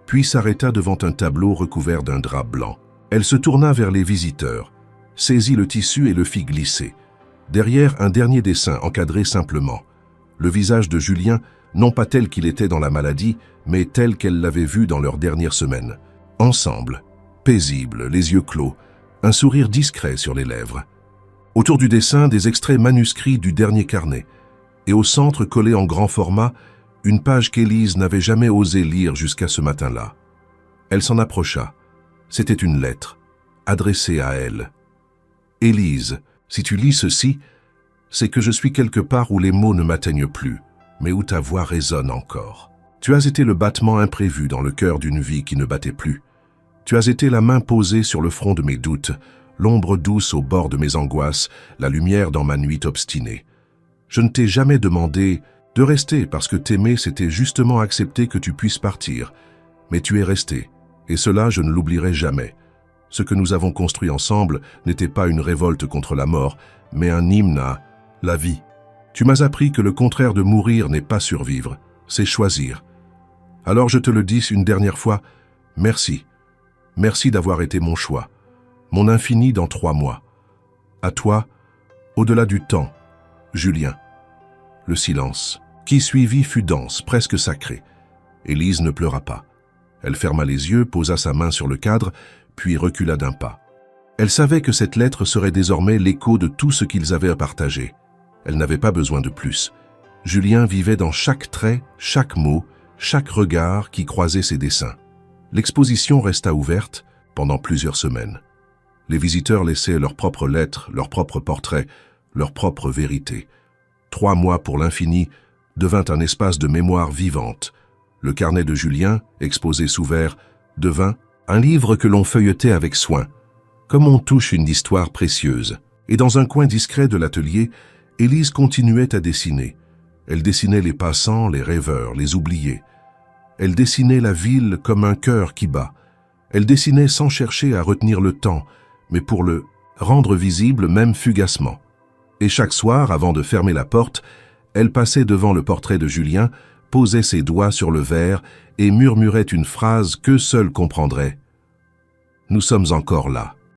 puis s'arrêta devant un tableau recouvert d'un drap blanc. Elle se tourna vers les visiteurs, saisit le tissu et le fit glisser. Derrière, un dernier dessin encadré simplement. Le visage de Julien, non pas tel qu'il était dans la maladie, mais tel qu'elle l'avait vu dans leurs dernières semaines. Ensemble, paisibles, les yeux clos, un sourire discret sur les lèvres. Autour du dessin, des extraits manuscrits du dernier carnet, et au centre, collé en grand format, une page qu'Élise n'avait jamais osé lire jusqu'à ce matin-là. Elle s'en approcha. C'était une lettre, adressée à elle. « Élise, si tu lis ceci, c'est que je suis quelque part où les mots ne m'atteignent plus, mais où ta voix résonne encore. Tu as été le battement imprévu dans le cœur d'une vie qui ne battait plus. Tu as été la main posée sur le front de mes doutes, l'ombre douce au bord de mes angoisses, la lumière dans ma nuit obstinée. Je ne t'ai jamais demandé de rester parce que t'aimer, c'était justement accepter que tu puisses partir. Mais tu es resté, et cela je ne l'oublierai jamais. Ce que nous avons construit ensemble n'était pas une révolte contre la mort, mais un hymne à la vie. Tu m'as appris que le contraire de mourir n'est pas survivre, c'est choisir. Alors je te le dis une dernière fois, merci. Merci d'avoir été mon choix, mon infini dans 3 mois. À toi, au-delà du temps, Julien. Le silence qui suivit fut dense, presque sacré. Élise ne pleura pas. Elle ferma les yeux, posa sa main sur le cadre, puis recula d'un pas. Elle savait que cette lettre serait désormais l'écho de tout ce qu'ils avaient à partager. Elle n'avait pas besoin de plus. Julien vivait dans chaque trait, chaque mot, chaque regard qui croisait ses dessins. L'exposition resta ouverte pendant plusieurs semaines. Les visiteurs laissaient leurs propres lettres, leurs propres portraits, leurs propres vérités. 3 mois pour l'infini devint un espace de mémoire vivante. Le carnet de Julien, exposé sous verre, devint un livre que l'on feuilletait avec soin, comme on touche une histoire précieuse. Et dans un coin discret de l'atelier, Élise continuait à dessiner. Elle dessinait les passants, les rêveurs, les oubliés. Elle dessinait la ville comme un cœur qui bat. Elle dessinait sans chercher à retenir le temps, mais pour le rendre visible même fugacement. Et chaque soir, avant de fermer la porte, elle passait devant le portrait de Julien, posait ses doigts sur le verre et murmurait une phrase que seul comprendrait. « Nous sommes encore là. »